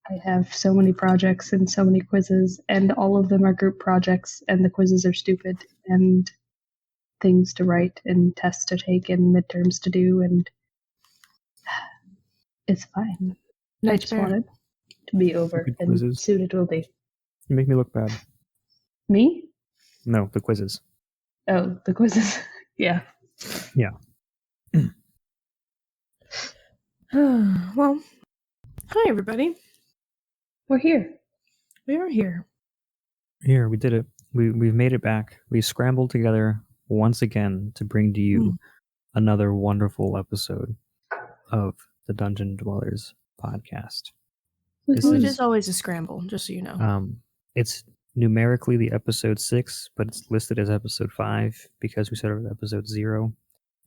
I have so many projects and so many quizzes, and all of them are group projects, and the quizzes are stupid, and things to write, and tests to take, and midterms to do, and it's fine. I just want it to be over, and soon it will be. You make me look bad. Me? No, the quizzes. Oh, the quizzes. Yeah. Yeah. Well, hi everybody. We're here. We are here. Here, we did it. We've made it back. We scrambled together once again to bring to you another wonderful episode of the Dungeon Dwellers podcast. Which is always a scramble, just so you know. It's numerically the episode 6, but it's listed as episode 5 because we started with episode 0.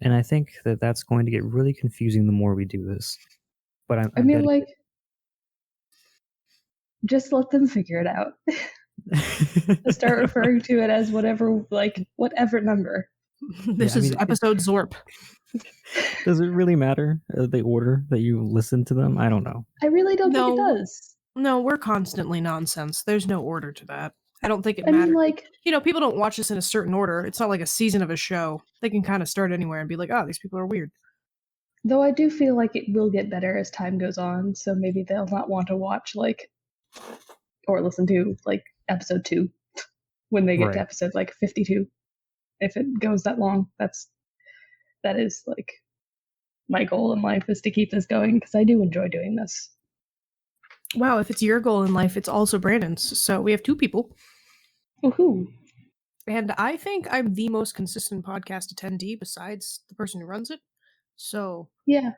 And I think that that's going to get really confusing the more we do this. But I mean, like, just let them figure it out. Start referring to it as whatever number. This is episode Zorp. Does it really matter the order that you listen to them? I don't know. I really don't think it does. No, we're constantly nonsense. There's no order to that. I don't think it matters. People don't watch this in a certain order. It's not like a season of a show. They can kind of start anywhere and be like, oh, these people are weird. Though I do feel like it will get better as time goes on, so maybe they'll not want to watch, or listen to, episode 2 when they get to episode, 52. If it goes that long, that is, my goal in life is to keep this going, because I do enjoy doing this. Wow, if it's your goal in life, it's also Brandon's. So we have 2 people. Woohoo. And I think I'm the most consistent podcast attendee besides the person who runs it. So yeah.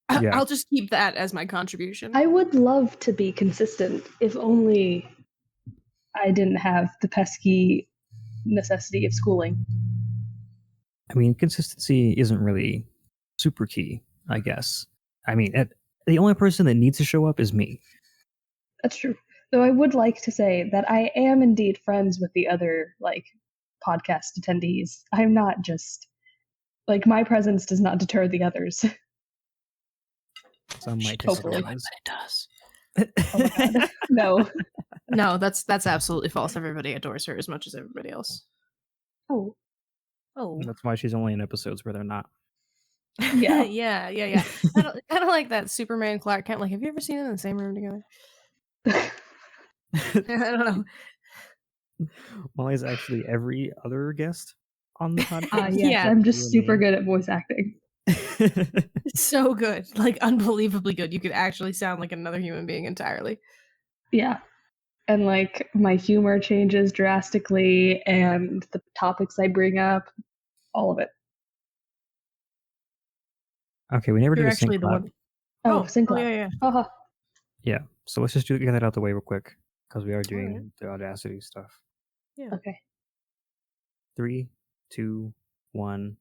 I'll just keep that as my contribution. I would love to be consistent, if only I didn't have the pesky necessity of schooling. I mean, consistency isn't really super key, I guess. I mean, the only person that needs to show up is me. That's true. Though I would like to say that I am indeed friends with the other, podcast attendees. I'm not just, my presence does not deter the others. Some might hopefully, but it does. Oh my God. No. No, that's absolutely false. Everybody adores her as much as everybody else. Oh. That's why she's only in episodes where they're not. Yeah. yeah. Kind of like that Superman Clark Kent. Have you ever seen them in the same room together? I don't know. Molly's actually every other guest on the podcast. Yes, yeah, I'm just super good at voice acting. So good, unbelievably good. You could actually sound like another human being entirely. Yeah. And my humor changes drastically, and the topics I bring up, all of it. Okay, we never did a sync clap. Sync clap. Yeah. Uh-huh. Yeah, so let's just get that out the way real quick, because we are doing the Audacity stuff. Yeah. Okay. 3, 2, 1.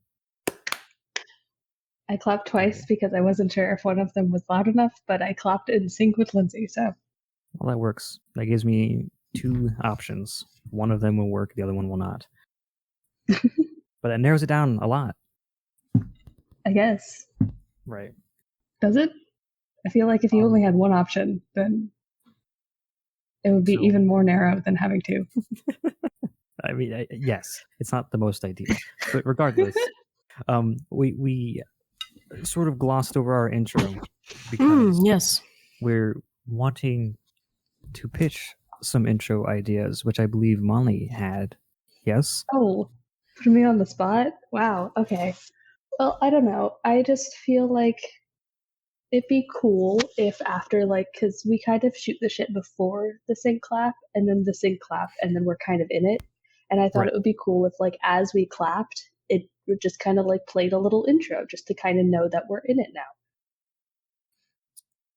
I clapped twice because I wasn't sure if one of them was loud enough, but I clapped in sync with Lindsay, so. Well, that works. That gives me 2 options. One of them will work, the other one will not. But that narrows it down a lot. I guess. Right. Does it? I feel like if you only had one option, then it would be even more narrow than having 2. I mean, yes, it's not the most ideal. But regardless, we sort of glossed over our intro because we're wanting to pitch some intro ideas, which I believe Molly had. Yes? Oh, put me on the spot? Wow, okay. Well, I don't know. I just feel like it'd be cool if after, because we kind of shoot the shit before the sync clap, and then the sync clap, and then we're kind of in it. And I thought it would be cool if, as we clapped, it would just kind of, played a little intro, just to kind of know that we're in it now.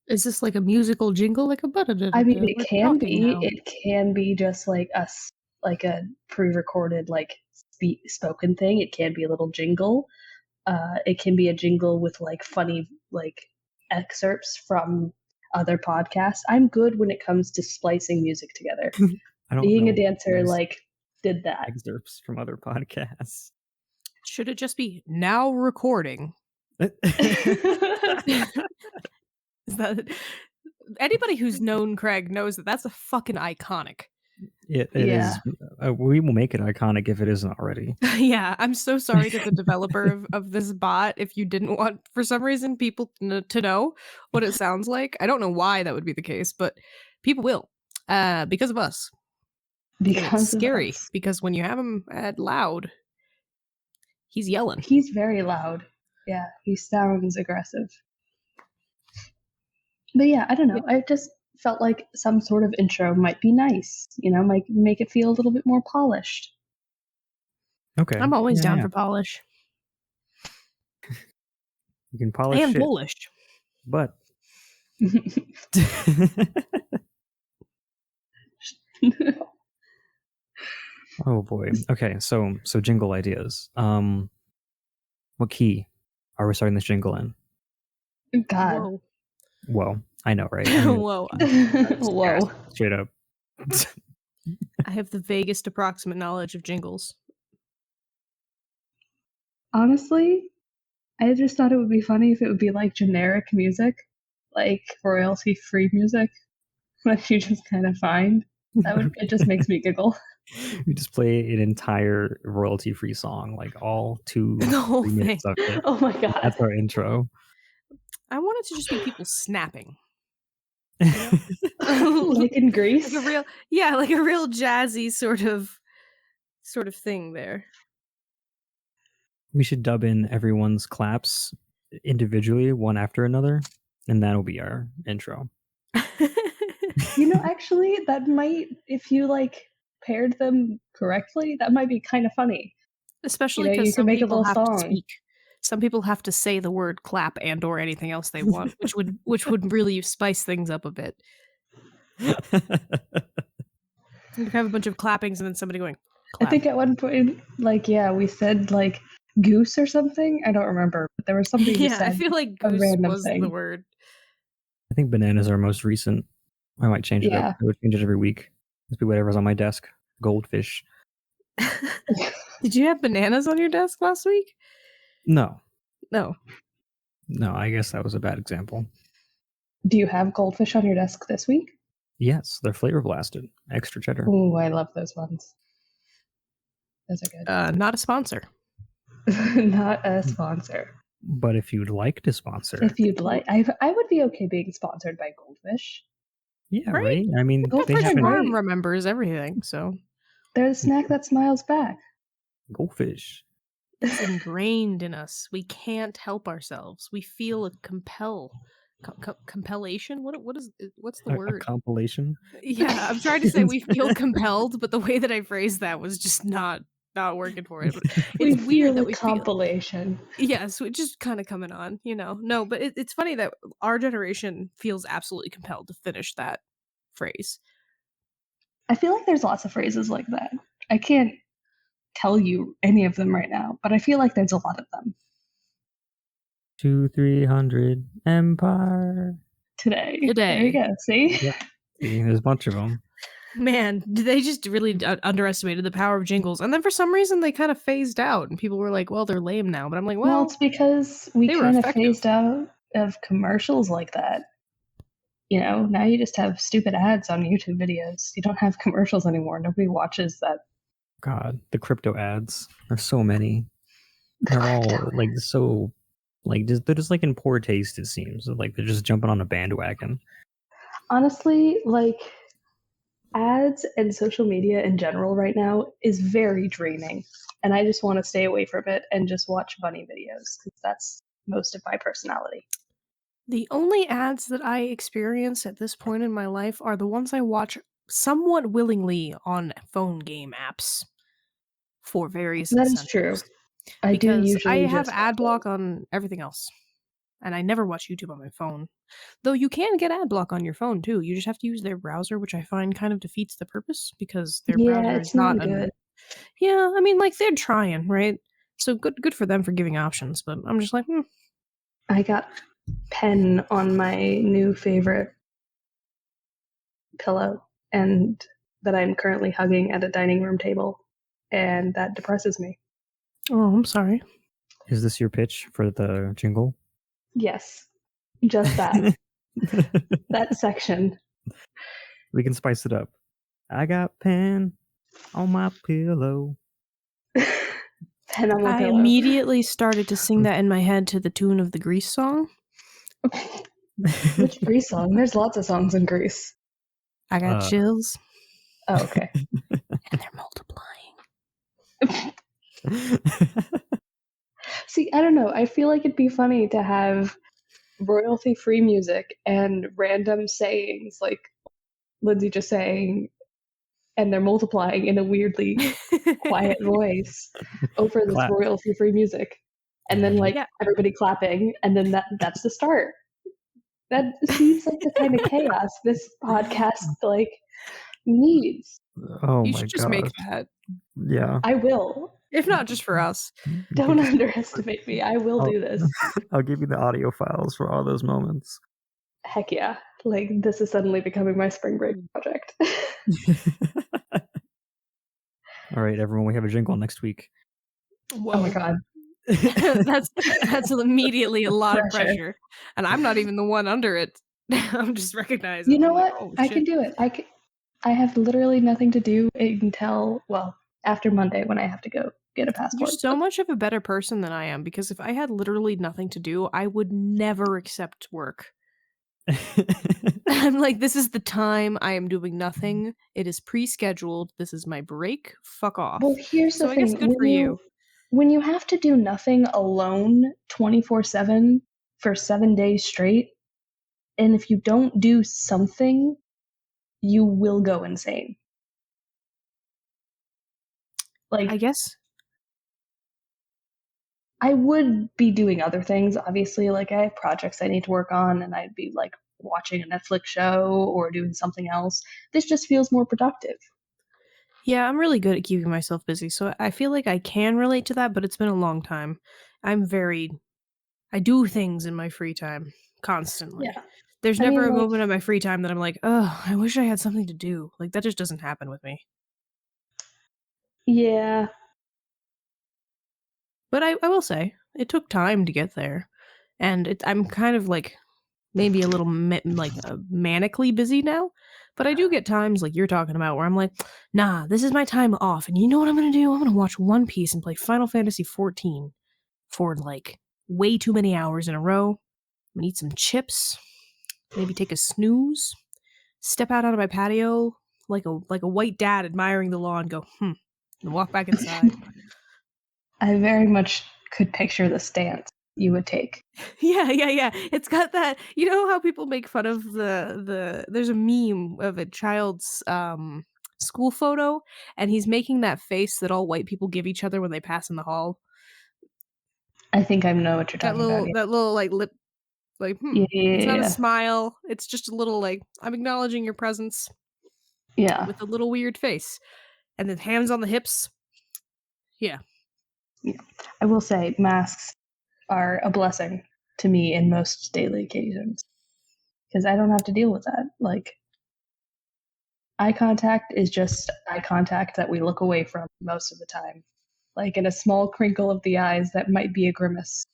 Is this like a musical jingle, like a button? I mean, it can be. Now. It can be just a pre-recorded, spoken thing. It can be a little jingle. It can be a jingle with funny excerpts from other podcasts. I'm good when it comes to splicing music together. Being a dancer did that. Excerpts from other podcasts. Should it just be now recording? Is that Anybody who's known Craig knows that that's a fucking iconic. It is. We will make it iconic if it isn't already. Yeah, I'm so sorry to the developer of this bot if you didn't want, for some reason, people to know what it sounds like. I don't know why that would be the case, but people will because of us. Because it's scary because when you have him at loud, he's yelling. He's very loud. Yeah, he sounds aggressive. But yeah, I don't know. I just felt like some sort of intro might be nice, might make it feel a little bit more polished. Okay. I'm always down for polish. You can polish and shit. Polish. But oh boy. Okay, so jingle ideas. What key are we starting this jingle in? God. Whoa. I know, right? Whoa. Whoa. Straight up. I have the vaguest approximate knowledge of jingles. Honestly, I just thought it would be funny if it would be like generic music, like royalty-free music that you just kind of find. It just makes me giggle. We just play an entire royalty-free song, like all 2 minutes of it. Oh my god. That's our intro. I want it to just be people snapping. Like in Greece? Like a real jazzy sort of thing there. We should dub in everyone's claps individually, one after another, and that'll be our intro. Actually, that might, if you paired them correctly, that might be kind of funny. Especially because some people have to speak. Some people have to say the word clap and or anything else they want, which would really spice things up a bit. You have a bunch of clappings and then somebody going, clap. I think at one point, we said goose or something. I don't remember, but there was something. Yeah, I feel like goose was the word. I think banana is our most recent. I might change it up. I would change it every week. It'd be whatever's on my desk. Goldfish. Did you have bananas on your desk last week? No. No, I guess that was a bad example. Do you have goldfish on your desk this week? Yes, they're flavor blasted. Extra cheddar. Oh, I love those ones. Those are good. Not a sponsor. Not a sponsor. But if you'd like to sponsor. If you'd like. I would be okay being sponsored by Goldfish. Yeah, right? I mean, Goldfish Farm remembers everything, so. They're the snack that smiles back. Goldfish. It's ingrained in us. We can't help ourselves. We feel a compellation. What's the word? A compilation? Yeah, I'm trying to say we feel compelled, but the way that I phrased that was just not working for it. It's weird that we compilation. Yes, we're just kind of coming on, No, but it's funny that our generation feels absolutely compelled to finish that phrase. I feel like there's lots of phrases like that. I can't tell you any of them right now, but I feel like there's a lot of them. 200-300 Empire. Today. There you go. See? Yeah. There's a bunch of them. Man, they just really underestimated the power of jingles. And then for some reason, they kind of phased out. And people were like, well, they're lame now. But I'm like, well, it's because we kind of phased out of commercials like that. Now you just have stupid ads on YouTube videos. You don't have commercials anymore. Nobody watches that. God, the crypto ads. There's so many. They're all so they're just in poor taste, it seems. They're just jumping on a bandwagon. Honestly, ads and social media in general right now is very draining. And I just want to stay away from it and just watch funny videos because that's most of my personality. The only ads that I experience at this point in my life are the ones I watch somewhat willingly on phone game apps for various incentives. That is true. I have ad block on everything else. And I never watch YouTube on my phone. Though you can get ad block on your phone too. You just have to use their browser, which I find kind of defeats the purpose because their browser is not good. Yeah, I mean, they're trying, right? So good for them for giving options, but I'm just like, I got pen on my new favorite pillow and that I'm currently hugging at a dining room table, and that depresses me. Oh, I'm sorry. Is this your pitch for the jingle? Yes, just that. That section. We can spice it up. I got pen on my pillow. Pen on my pillow. Immediately started to sing that in my head to the tune of the Grease song. Which Grease song? There's lots of songs in Grease. I got chills. Oh, okay. And they're multiplying. See, I don't know. I feel like it'd be funny to have royalty-free music and random sayings like Lindsay just saying, and they're multiplying in a weirdly quiet voice over this royalty-free music. And then everybody clapping, and then that's the start. That seems like the kind of chaos this podcast needs. Oh you my should just God. make that. Yeah. I will. If not just for us. Don't underestimate me. I will do this. I'll give you the audio files for all those moments. Heck yeah. This is suddenly becoming my spring break project. All right, everyone, we have a jingle next week. Whoa. Oh my God. that's immediately a lot of pressure. And I'm not even the one under it. I'm just recognizing. You know what? I can do it. I have literally nothing to do until, after Monday when I have to go get a passport. You're so much of a better person than I am, because if I had literally nothing to do, I would never accept work. I'm like, this is the time I am doing nothing. It is pre-scheduled. This is my break. Fuck off. Well, here's the thing. I guess good for you. When you have to do nothing alone 24/7 for 7 days straight, and if you don't do something, you will go insane. I guess I would be doing other things, obviously. I have projects I need to work on, and I'd be watching a Netflix show or doing something else. This just feels more productive. Yeah, I'm really good at keeping myself busy, so I feel like I can relate to that, but it's been a long time. I do things in my free time constantly. Yeah. There's never a moment of my free time that I'm like, oh, I wish I had something to do. That just doesn't happen with me. Yeah. But I will say, it took time to get there. And I'm kind of maybe a little manically busy now. But I do get times like you're talking about where I'm like, nah, this is my time off. And you know what I'm going to do? I'm going to watch One Piece and play Final Fantasy XIV for way too many hours in a row. I'm going to eat some chips, maybe take a snooze, step out onto my patio like a white dad admiring the lawn, go, and walk back inside. I very much could picture the stance you would take. Yeah. It's got that, you know how people make fun of there's a meme of a child's school photo, and he's making that face that all white people give each other when they pass in the hall. I think I know what you're talking about. That little lip, It's not a smile. It's just a little I'm acknowledging your presence. Yeah. With a little weird face. And then hands on the hips. Yeah. I will say masks are a blessing to me in most daily occasions, because I don't have to deal with that. Eye contact is just eye contact that we look away from most of the time. In a small crinkle of the eyes that might be a grimace.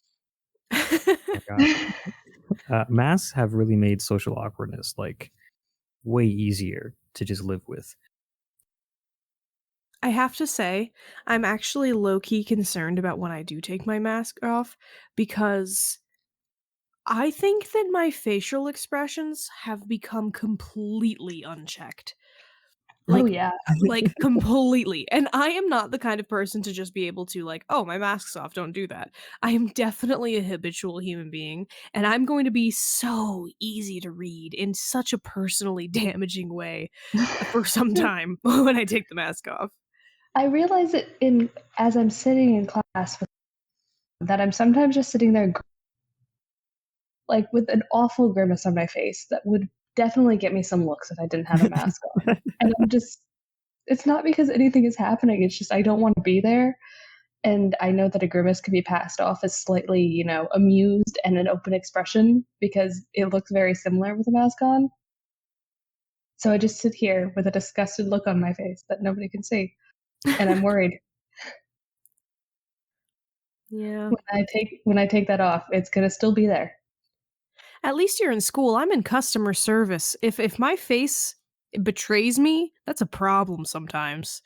Masks have really made social awkwardness way easier to just live with. I have to say, I'm actually low-key concerned about when I do take my mask off, because I think that my facial expressions have become completely unchecked. Oh, yeah. Completely. And I am not the kind of person to just be able to oh, my mask's off, don't do that. I am definitely a habitual human being, and I'm going to be so easy to read in such a personally damaging way for some time when I take the mask off. I realize it as I'm sitting in class that I'm sometimes just sitting there with an awful grimace on my face that would definitely get me some looks if I didn't have a mask on. And it's not because anything is happening, it's just I don't want to be there. And I know that a grimace can be passed off as slightly, amused and an open expression because it looks very similar with a mask on. So I just sit here with a disgusted look on my face that nobody can see. And I'm worried. Yeah. When I take that off, it's gonna still be there. At least you're in school. I'm in customer service. If my face betrays me, that's a problem sometimes.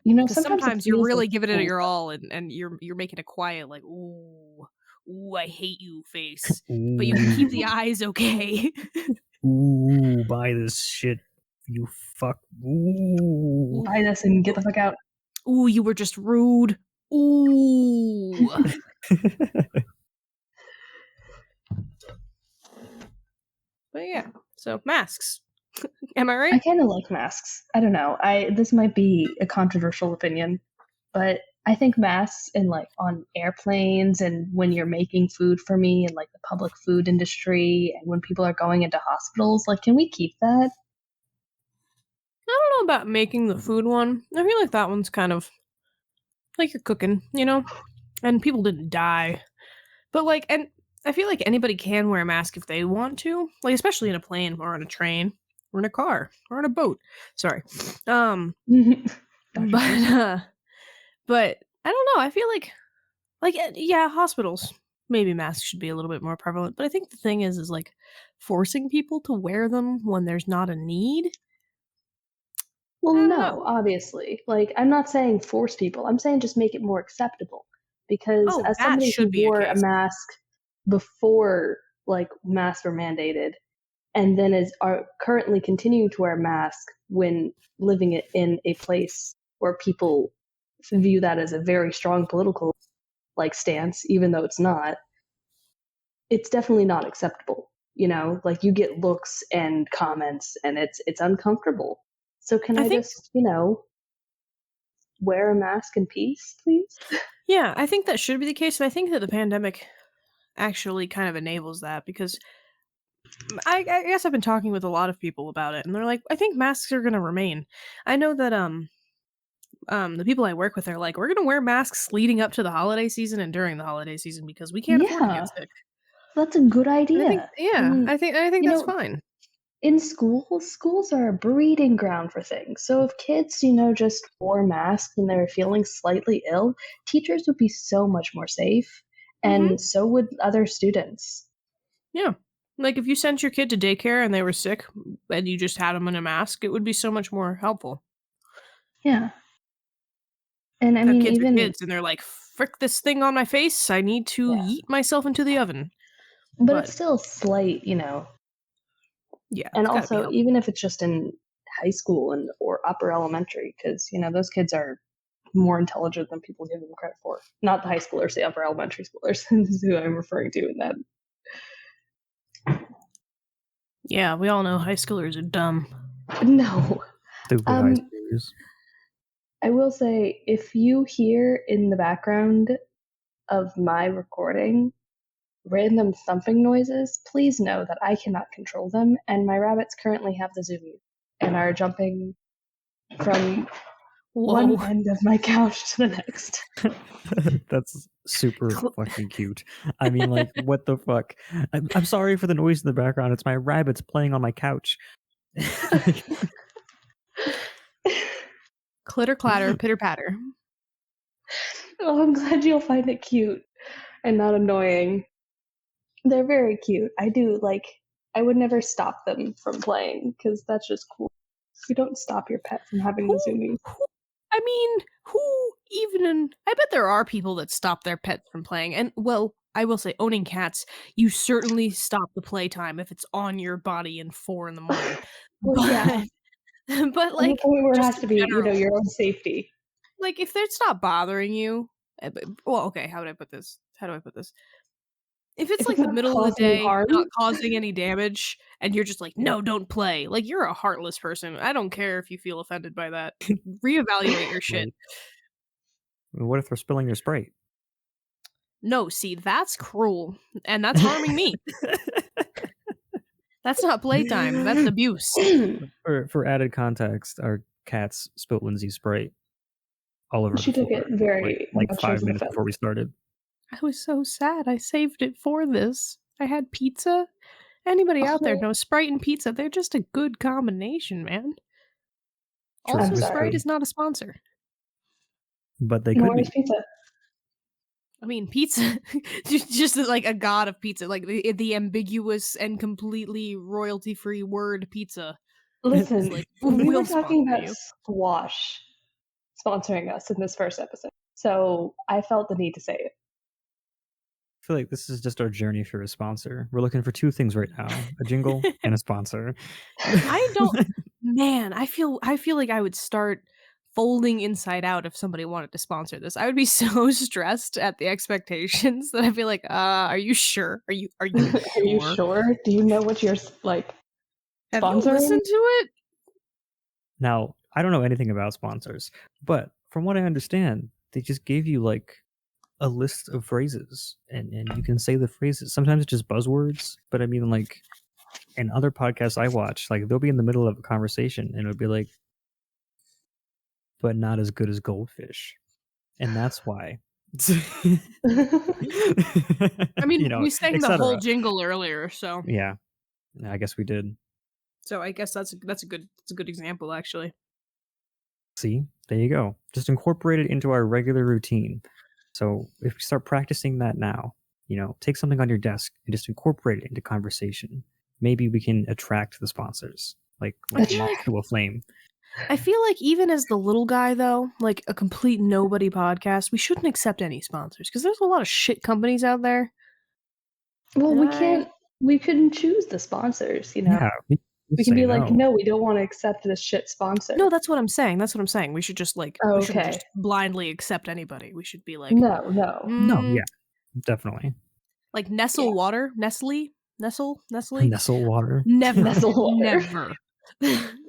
You know, Because sometimes sometimes you're really giving it your all, and you're making a quiet like, ooh, I hate you face. But you can keep the eyes okay. Ooh, buy this shit, you fuck. Ooh. Buy this and get the fuck out. Ooh, you were just rude. Ooh. But yeah, so masks. Am I right? I kind of like masks. I don't know. This might be a controversial opinion, but I think masks in like on airplanes and when you're making food for me and like the public food industry and when people are going into hospitals, like, can we keep that? I don't know about making the food one. I feel like that one's kind of like you're cooking, you know? And people didn't die. But like, and I feel like anybody can wear a mask if they want to, like especially in a plane or on a train or in a car or on a boat. Sorry. But but I don't know. I feel like yeah, hospitals, maybe masks should be a little bit more prevalent. But I think the thing is like forcing people to wear them when there's not a need. Well, no, obviously. Like, I'm not saying force people. I'm saying just make it more acceptable. Because as somebody who wore a mask before, like, masks were mandated, and then are currently continuing to wear a mask when living it in a place where people view that as a very strong political, like, stance, even though it's not, it's definitely not acceptable. You know, like, you get looks and comments, and it's uncomfortable. So can I just, you know, wear a mask in peace, please? Yeah, I think that should be the case. And I think that the pandemic actually kind of enables that because I guess I've been talking with a lot of people about it and they're like, I think masks are going to remain. I know that the people I work with are like, we're going to wear masks leading up to the holiday season and during the holiday season because we can't afford to get sick. That's a good idea. I think that's fine. In schools are a breeding ground for things. So if kids, you know, just wore masks and they were feeling slightly ill, teachers would be so much more safe, and so would other students. Yeah. Like if you sent your kid to daycare and they were sick and you just had them in a mask, it would be so much more helpful. Yeah. And I mean, kids even kids and they're like, frick this thing on my face. I need to yeet myself into the oven. But it's still slight, you know. Yeah. And also, even if it's just in high school or upper elementary, because, you know, those kids are more intelligent than people give them credit for. Not the high schoolers, the upper elementary schoolers is who I'm referring to in that. Yeah, we all know high schoolers are dumb. No. Stupid high schoolers. I will say, if you hear in the background of my recording random thumping noises, please know that I cannot control them, and my rabbits currently have the zoomies and are jumping from one end of my couch to the next. That's super fucking cute. I mean, like, what the fuck? I'm sorry for the noise in the background. It's my rabbits playing on my couch. Clitter clatter, pitter patter. Oh, I'm glad you'll find it cute and not annoying. They're very cute. I would never stop them from playing because that's just cool. You don't stop your pet from having the zoomies. I mean, I bet there are people that stop their pets from playing. And, well, I will say, owning cats, you certainly stop the playtime if it's on your body in 4 a.m. Well, yeah. But, like, where it has to be, you know, your own safety. Like, if they stop bothering you, well, okay, how do I put this? If it's like the middle of the day, not causing any damage, and you're just like, no, don't play. Like, you're a heartless person. I don't care if you feel offended by that. Reevaluate your shit. What if they're spilling your Sprite? No, see, that's cruel. And that's harming me. That's not playtime. That's abuse. For added context, our cats spilled Lindsay's Sprite all over She took it very like 5 minutes before we started. I was so sad. I saved it for this. I had pizza. Anybody out there knows Sprite and pizza? They're just a good combination, man. Also, Sprite is not a sponsor. But they could be. Pizza. I mean, pizza, just like a god of pizza, like the ambiguous and completely royalty-free word pizza. Listen, like, we were talking about Squash sponsoring us in this first episode, so I felt the need to say it. I feel like this is just our journey for a sponsor. We're looking for two things right now: a jingle and a sponsor. I don't, man. I feel like I would start folding inside out if somebody wanted to sponsor this. I would be so stressed at the expectations that I'd be like, "Are you sure? Are you Are you sure? Do you know what you're like sponsoring?" Have you listened to it? Now, I don't know anything about sponsors, but from what I understand, they just gave you like a list of phrases and you can say the phrases. Sometimes it's just buzzwords, but I mean, like in other podcasts I watch, like they'll be in the middle of a conversation and it'll be like, but not as good as goldfish. And that's why. I mean, we sang the whole jingle earlier, so yeah, I guess we did. So I guess that's a good example, actually. See, there you go. Just incorporate it into our regular routine. So if we start practicing that now, take something on your desk and just incorporate it into conversation. Maybe we can attract the sponsors, like moth to a flame. I feel like even as the little guy, though, like a complete nobody podcast, we shouldn't accept any sponsors because there's a lot of shit companies out there. Well, we couldn't choose the sponsors, Yeah, we can be like, no, we don't want to accept this shit sponsor. No, that's what I'm saying. We should just we shouldn't just blindly accept anybody. We should be like, no, yeah, definitely. Like Nestle water, Nestle water, never, Nestle water.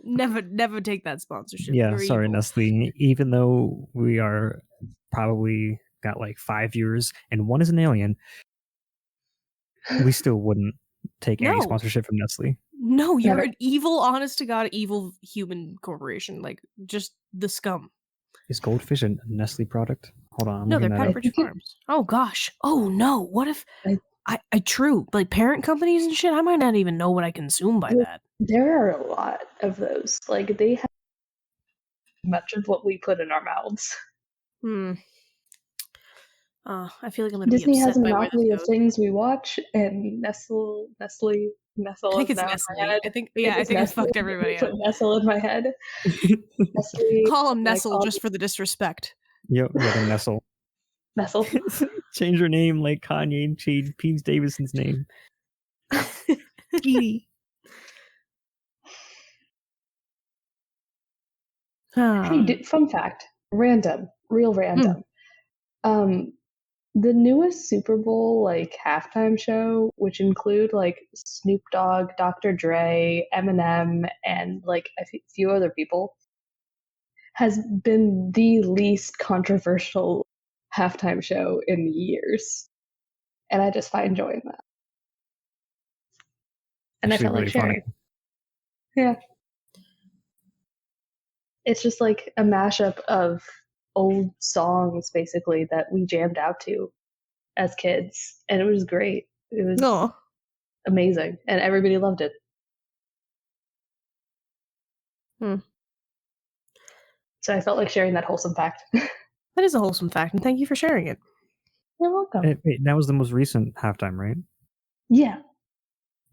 never take that sponsorship. Yeah, You're sorry, evil. Nestle. Even though we are probably got like 5 years and one is an alien, we still wouldn't take any sponsorship from Nestle. No, you're an evil, honest to God, evil human corporation. Like, just the scum. Is goldfish a Nestle product? Hold on. No, they're Pepperidge Farms. Oh, gosh. Oh, no. What if... true. Like, parent companies and shit, I might not even know what I consume by that. There are a lot of those. Like, they have much of what we put in our mouths. I feel like I'm going to be upset. Disney has a monopoly of things we watch, and Nestle. I think it's Nestle. I think I fucked everybody up. Nestle in my head. Nestle, call them Nestle just for the disrespect. Yep, Nestle. Nestle. Change your name like Kanye changed Pete Davidson's name. Hey, fun fact. Real random. The newest Super Bowl halftime show, which include Snoop Dogg, Dr. Dre, Eminem, and a few other people, has been the least controversial halftime show in years, and I just find joy in that. And actually, I felt like sharing. Funny. Yeah, it's just like a mashup of old songs, basically, that we jammed out to as kids, and it was great. It was amazing, and everybody loved it. So I felt like sharing that wholesome fact. That is a wholesome fact, and thank you for sharing it. You're welcome. Wait, that was the most recent halftime, right? Yeah.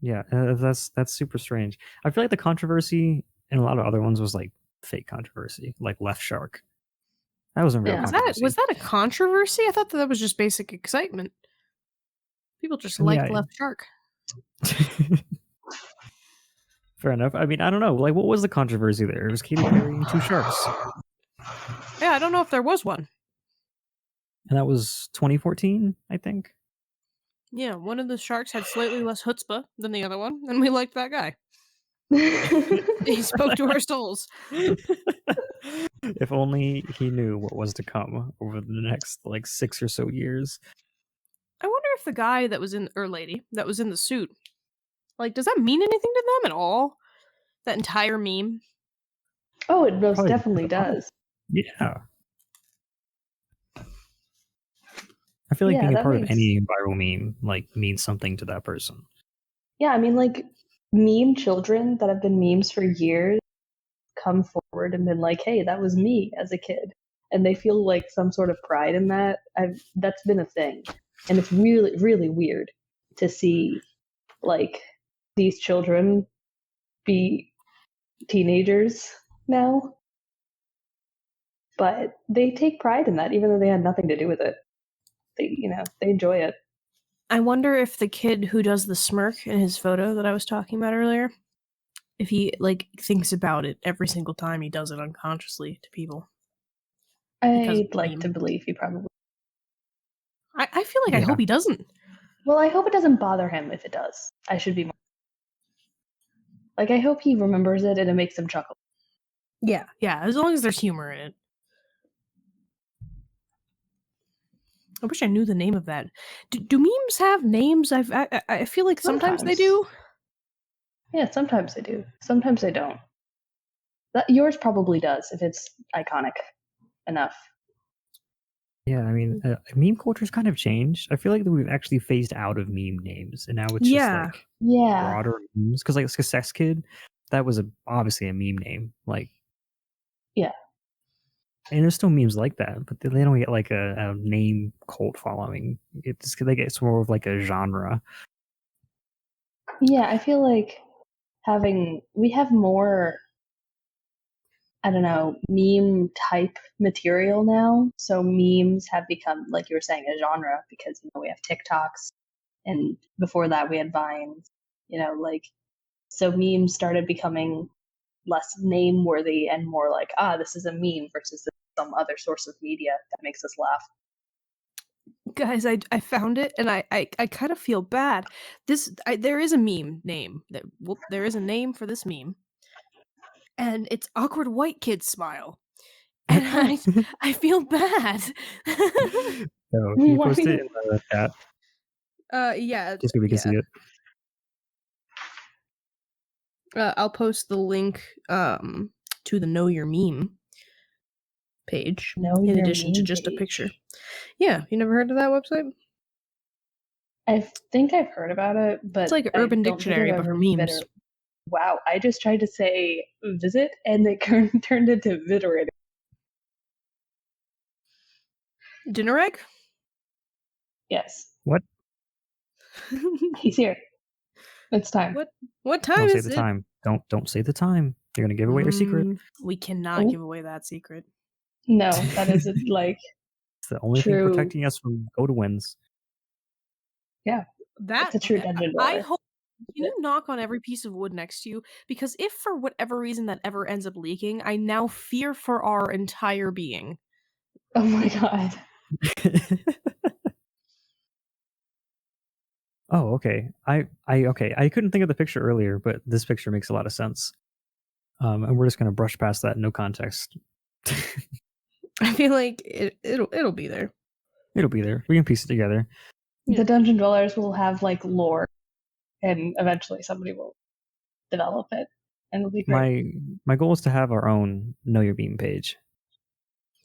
Yeah, that's super strange. I feel like the controversy in a lot of other ones was like fake controversy, like Left Shark. That wasn't real controversy. Was that a controversy? I thought that was just basic excitement. People just liked Left Shark. Fair enough. I mean, I don't know. Like, what was the controversy there? It was Katy Perry and two sharks. Yeah, I don't know if there was one. And that was 2014, I think. Yeah, one of the sharks had slightly less chutzpah than the other one, and we liked that guy. He spoke to our souls. If only he knew what was to come over the next 6 or so years. I wonder if the guy that was in, or lady that was in the suit, does that mean anything to them at all? That entire meme? Oh, it most definitely does. Yeah. I feel like being a part of any viral meme means something to that person. Yeah, I mean, meme children that have been memes for years come forward and been like, hey, that was me as a kid. and they feel like some sort of pride in that. That's been a thing, and it's really, really weird to see like these children be teenagers now. But they take pride in that, even though they had nothing to do with it. They enjoy it. I wonder if the kid who does the smirk in his photo that I was talking about earlier, if he like thinks about it every single time he does it unconsciously to people. I'd like to believe he probably. I feel like I hope he doesn't. Well, I hope it doesn't bother him if it does. I should be more. Like, I hope he remembers it and it makes him chuckle. Yeah, as long as there's humor in it. I wish I knew the name of that. Do memes have names? I feel like sometimes they do. Yeah, sometimes they do. Sometimes they don't. Yours probably does if it's iconic enough. Yeah, I mean, meme culture's kind of changed. I feel like we've actually phased out of meme names, and now it's just like broader memes. Because like Success Kid, that was obviously a meme name. Like, yeah. And there's still memes like that, but they don't get like a name cult following. They get more of like a genre. Yeah, I feel like we have more, I don't know, meme type material now. So memes have become, like you were saying, a genre because we have TikToks, and before that we had Vines. So memes started becoming less name worthy and more like, this is a meme versus some other source of media that makes us laugh. Guys, I found it and I kind of feel bad. There is a meme name. There is a name for this meme. And it's awkward white kid smile. And I feel bad. Can you post it in the chat? Yeah. Just so we can see it. I'll post the link to the Know Your Meme page in addition to just a picture. Yeah, you never heard of that website? I think I've heard about it, but it's like Urban Dictionary, but for memes. Wow, I just tried to say visit and it turned into Viterator. Dinner egg? Yes. What? He's here. It's time. What time don't is say the it? Time. Don't say the time. You're gonna give away your secret. We cannot give away that secret. No, that isn't like. It's the only thing protecting us from go to wins. Yeah, that's a true dungeon dweller. I hope. Can you knock on every piece of wood next to you? Because if for whatever reason that ever ends up leaking, I now fear for our entire being. Oh my god. Oh, okay. I couldn't think of the picture earlier, but this picture makes a lot of sense. And we're just gonna brush past that, no context. I feel like it'll be there. It'll be there. We can piece it together. The dungeon dwellers will have like lore, and eventually somebody will develop it, and it'll be great. My goal is to have our own Know Your Meme page.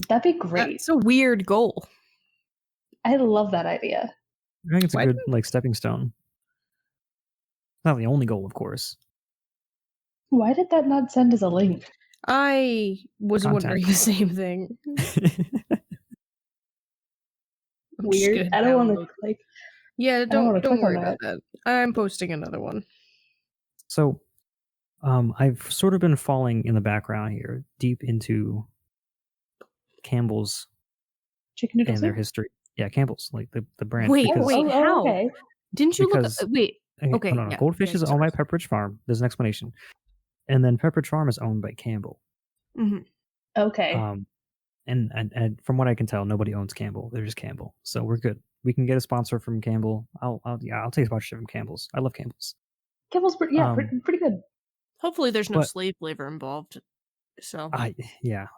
That'd be great. It's a weird goal. I love that idea. I think it's a good stepping stone. Not the only goal, of course. Why did that not send us a link? I was wondering the same thing. Weird. I don't want to click. Yeah, don't worry about that. I'm posting another one. So, I've sort of been falling in the background here, deep into Campbell's chicken noodle and their history. Yeah, Campbell's, like the brand. Wait, how? Okay. Didn't you look? Wait. Okay. No. Goldfish is owned by Pepperidge Farm. There's an explanation, and then Pepperidge Farm is owned by Campbell. Mm-hmm. Okay. And from what I can tell, nobody owns Campbell. They're just Campbell, so we're good. We can get a sponsor from Campbell. I'll take a sponsorship from Campbell's. I love Campbell's. Campbell's pretty good. Hopefully, there's no slave labor involved. So I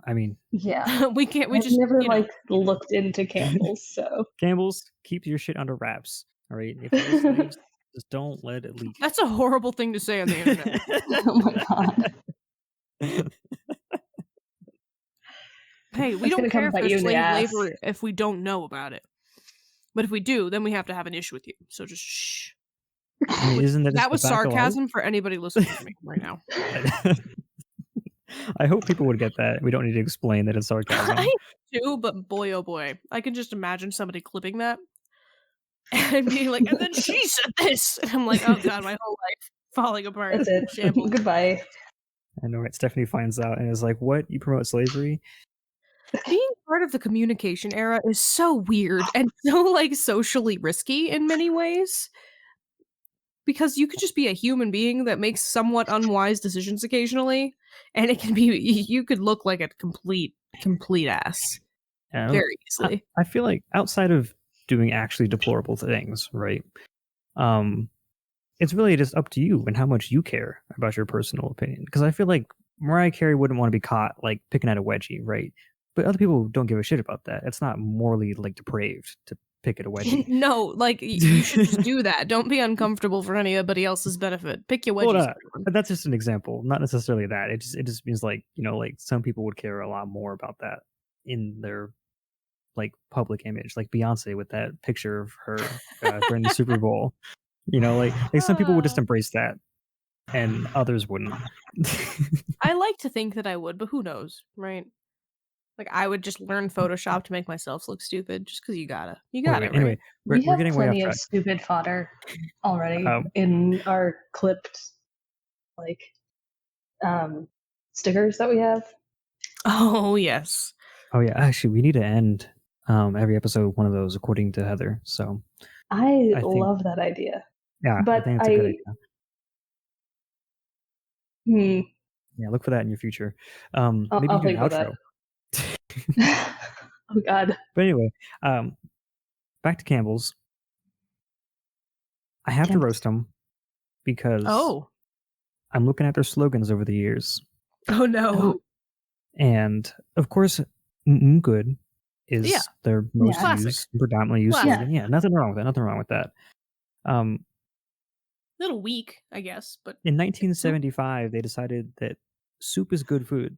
mean, yeah, we can't. We I've just never looked into Campbell's. So Campbell's, keep your shit under wraps. All right, if you're slaves, just don't let it leak. That's a horrible thing to say on the internet. Oh my god. Hey, we don't care if there's slave labor if we don't know about it. But if we do, then we have to have an issue with you. So just shh. I mean, isn't that was sarcasm for anybody listening to me right now. I hope people would get that. We don't need to explain that it's sarcasm. I do, but boy, oh boy. I can just imagine somebody clipping that and being like, and then she said this. And I'm like, oh God, my whole life falling apart. That's it. Shambles. Goodbye. I know, right? Stephanie finds out and is like, what? You promote slavery? Being part of the communication era is so weird and so like socially risky in many ways. Because you could just be a human being that makes somewhat unwise decisions occasionally, and it can be you could look like a complete ass very easily. I feel like outside of doing actually deplorable things, right? It's really just up to you and how much you care about your personal opinion. Because I feel like Mariah Carey wouldn't want to be caught like picking at a wedgie, right? But other people don't give a shit about that. It's not morally like depraved to pick at a wedgie. No, like you should just do that. Don't be uncomfortable for anybody else's benefit. Pick your wedgies. But that's just an example, not necessarily that. It just means like, you know, like some people would care a lot more about that in their like public image, like Beyonce with that picture of her during the Super Bowl. You know, like some people would just embrace that, and others wouldn't. I like to think that I would, but who knows, right? Like I would just learn Photoshop to make myself look stupid, just because you gotta. Wait, right? Anyway, we're getting way off track. We have plenty of stupid fodder already in our clipped, like, stickers that we have. Oh yes. Oh yeah. Actually, we need to end every episode with one of those, according to Heather. So I love that idea. Yeah, but I think it's a good idea. Yeah, look for that in your future. Maybe I'll do an outro. Oh God. But anyway, back to Campbell's. I have to roast them because I'm looking at their slogans over the years. Oh no. And of course, good is their most used, predominantly used slogan. Yeah, nothing wrong with that. Little weak, I guess, but in 1975 they decided that soup is good food.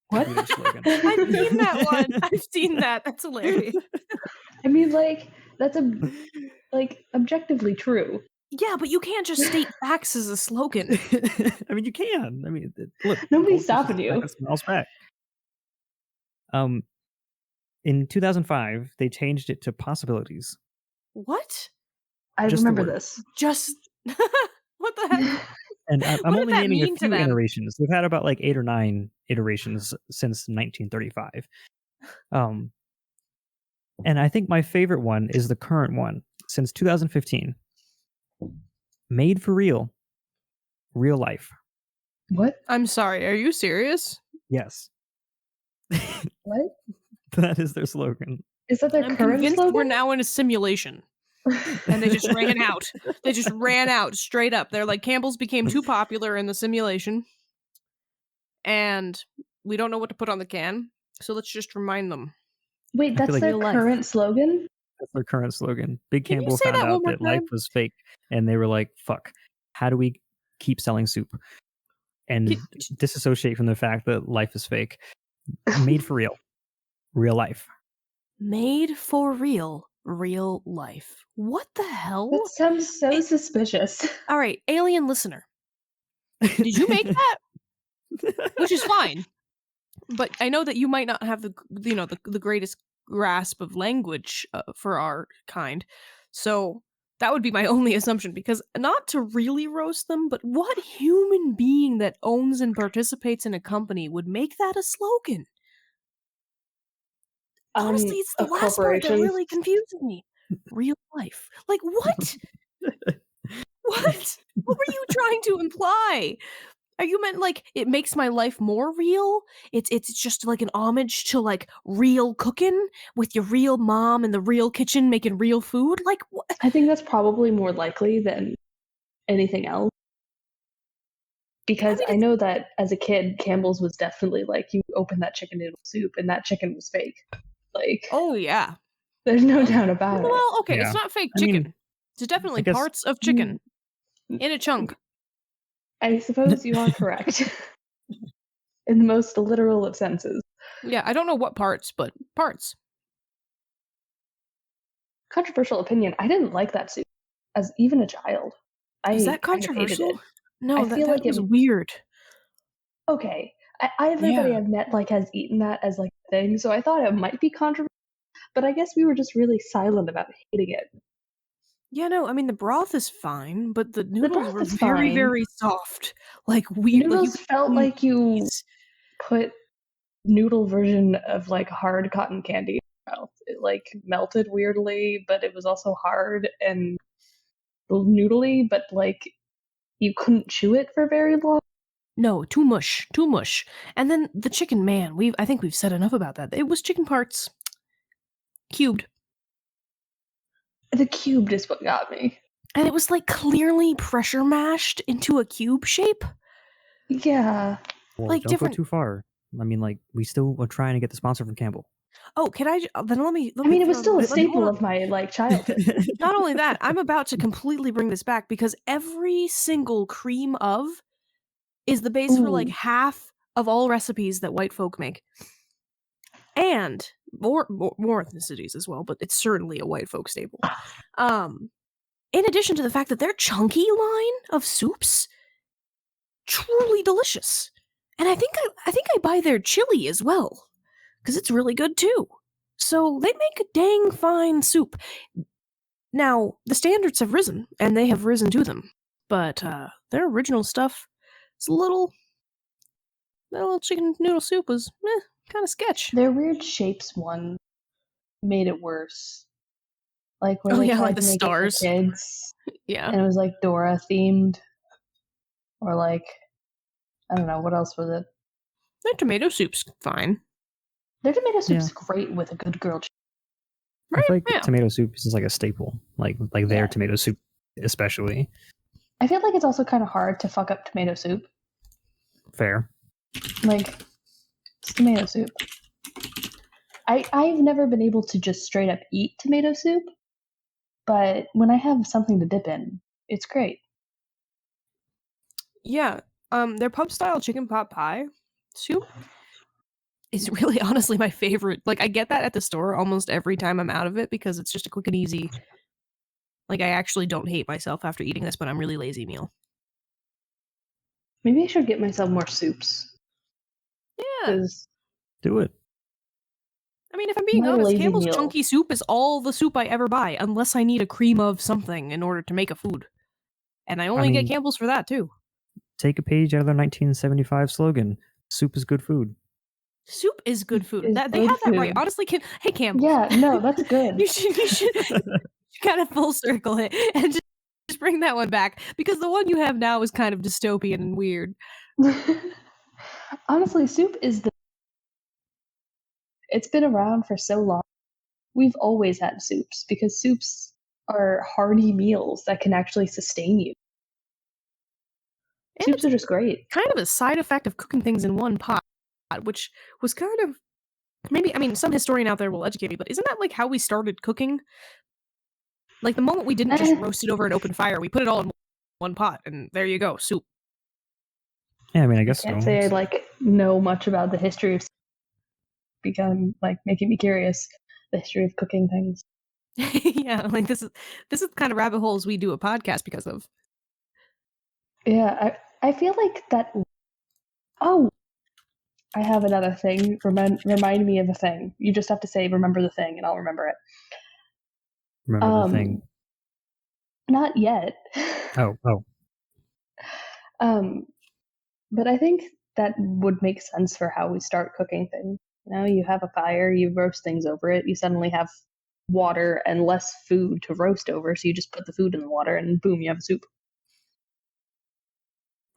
What? I've seen that one. I've seen that. That's hilarious. I mean, like that's objectively true. Yeah, but you can't just state facts as a slogan. I mean, you can. I mean, look, nobody's stopping you. Smells back. In 2005, they changed it to possibilities. What? I remember this. Just what the heck? And I'm only naming a few iterations. We've had about like 8 or 9 iterations since 1935. And I think my favorite one is the current one since 2015. Made for real life. What? I'm sorry. Are you serious? Yes. What? That is their slogan. Is that their current slogan? We're now in a simulation. And they just ran out. They just ran out straight up. They're like, Campbell's became too popular in the simulation. And we don't know what to put on the can. So let's just remind them. Wait, that's their current slogan? That's their current slogan. Big Campbell found out that life was fake. And they were like, fuck, how do we keep selling soup? And disassociate from the fact that life is fake. Made for real life. Made for real life. What the hell? That sounds so suspicious. All right, alien listener. Did you make that? Which is fine. But I know that you might not have the greatest grasp of language for our kind. So that would be my only assumption, because not to really roast them, but what human being that owns and participates in a company would make that a slogan? Honestly, it's the last part that really confuses me. Real life. Like, what? What? What were you trying to imply? Are you meant like it makes my life more real? It's just like an homage to like real cooking with your real mom in the real kitchen making real food? Like what? I think that's probably more likely than anything else. Because I know that as a kid, Campbell's was definitely like you open that chicken noodle soup and that chicken was fake. Like, oh yeah, there's no doubt about it. Well, okay, it's not fake chicken. It's definitely parts of chicken in a chunk. I suppose you are correct. In the most literal of senses. Yeah, I don't know what parts, but parts. Controversial opinion. I didn't like that soup as even a child. Is that controversial? No, I feel like it was weird. Okay, Everybody I've met has eaten that as a thing, so I thought it might be controversial, but I guess we were just really silent about hating it. Yeah, no, I mean the broth is fine, but the noodles were very, very soft. Noodles felt like you put noodle version of hard cotton candy in your mouth. It melted weirdly, but it was also hard and noodly, but you couldn't chew it for very long. No, too mush. And then the chicken, man, I think we've said enough about that. It was chicken parts cubed. The cubed is what got me. And it was clearly pressure mashed into a cube shape. Yeah. Well, don't go too far. I mean, we still are trying to get the sponsor from Campbell. Oh, can I? Then let me. I mean, it was still a staple of my childhood. Not only that, I'm about to completely bring this back because every single cream of is the base for half of all recipes that white folk make, and more ethnicities as well. But it's certainly a white folk staple. In addition to the fact that their chunky line of soups truly delicious, and I think I buy their chili as well because it's really good too. So they make a dang fine soup. Now the standards have risen, and they have risen to them, but their original stuff is that little chicken noodle soup was kind of sketch. Their weird shapes one made it worse. Where they tried the to make stars. It for kids. Yeah. And it was Dora themed. Or I don't know, what else was it? Their tomato soup's fine. Their tomato soup's great with a good grilled chicken. Right? I feel like tomato soup is a staple. Their tomato soup especially. I feel like it's also kind of hard to fuck up tomato soup. Fair. It's tomato soup. I've never been able to just straight up eat tomato soup, but when I have something to dip in, it's great. Yeah, their pub style chicken pot pie soup is really honestly my favorite. I get that at the store almost every time I'm out of it because it's just a quick and easy. I actually don't hate myself after eating this, but I'm really lazy meal. Maybe I should get myself more soups. Yeah. Do it. I mean, if I'm being honest, Campbell's chunky soup is all the soup I ever buy, unless I need a cream of something in order to make a food. And I only get Campbell's for that, too. Take a page out of their 1975 slogan, soup is good food. Soup is good food. They have that right. Honestly, hey, Campbell. Yeah, no, that's good. you should kind of full circle it and just bring that one back, because the one you have now is kind of dystopian and weird. Honestly, soup is it's been around for so long. We've always had soups because soups are hearty meals that can actually sustain you. And soups are just great. Kind of a side effect of cooking things in one pot, which was kind of some historian out there will educate me, but isn't that how we started cooking? The moment we didn't just roast it over an open fire, we put it all in one pot, and there you go, soup. Yeah, I guess so. I can't say I know much about the history of become making me curious, the history of cooking things. Yeah, this is the kind of rabbit holes we do a podcast because of. Yeah, I feel like that. Oh, I have another thing. Remind me of a thing. You just have to say, remember the thing, and I'll remember it. Remember the thing? Not yet. Oh. But I think that would make sense for how we start cooking things. You have a fire, you roast things over it, you suddenly have water and less food to roast over, so you just put the food in the water and boom, you have a soup.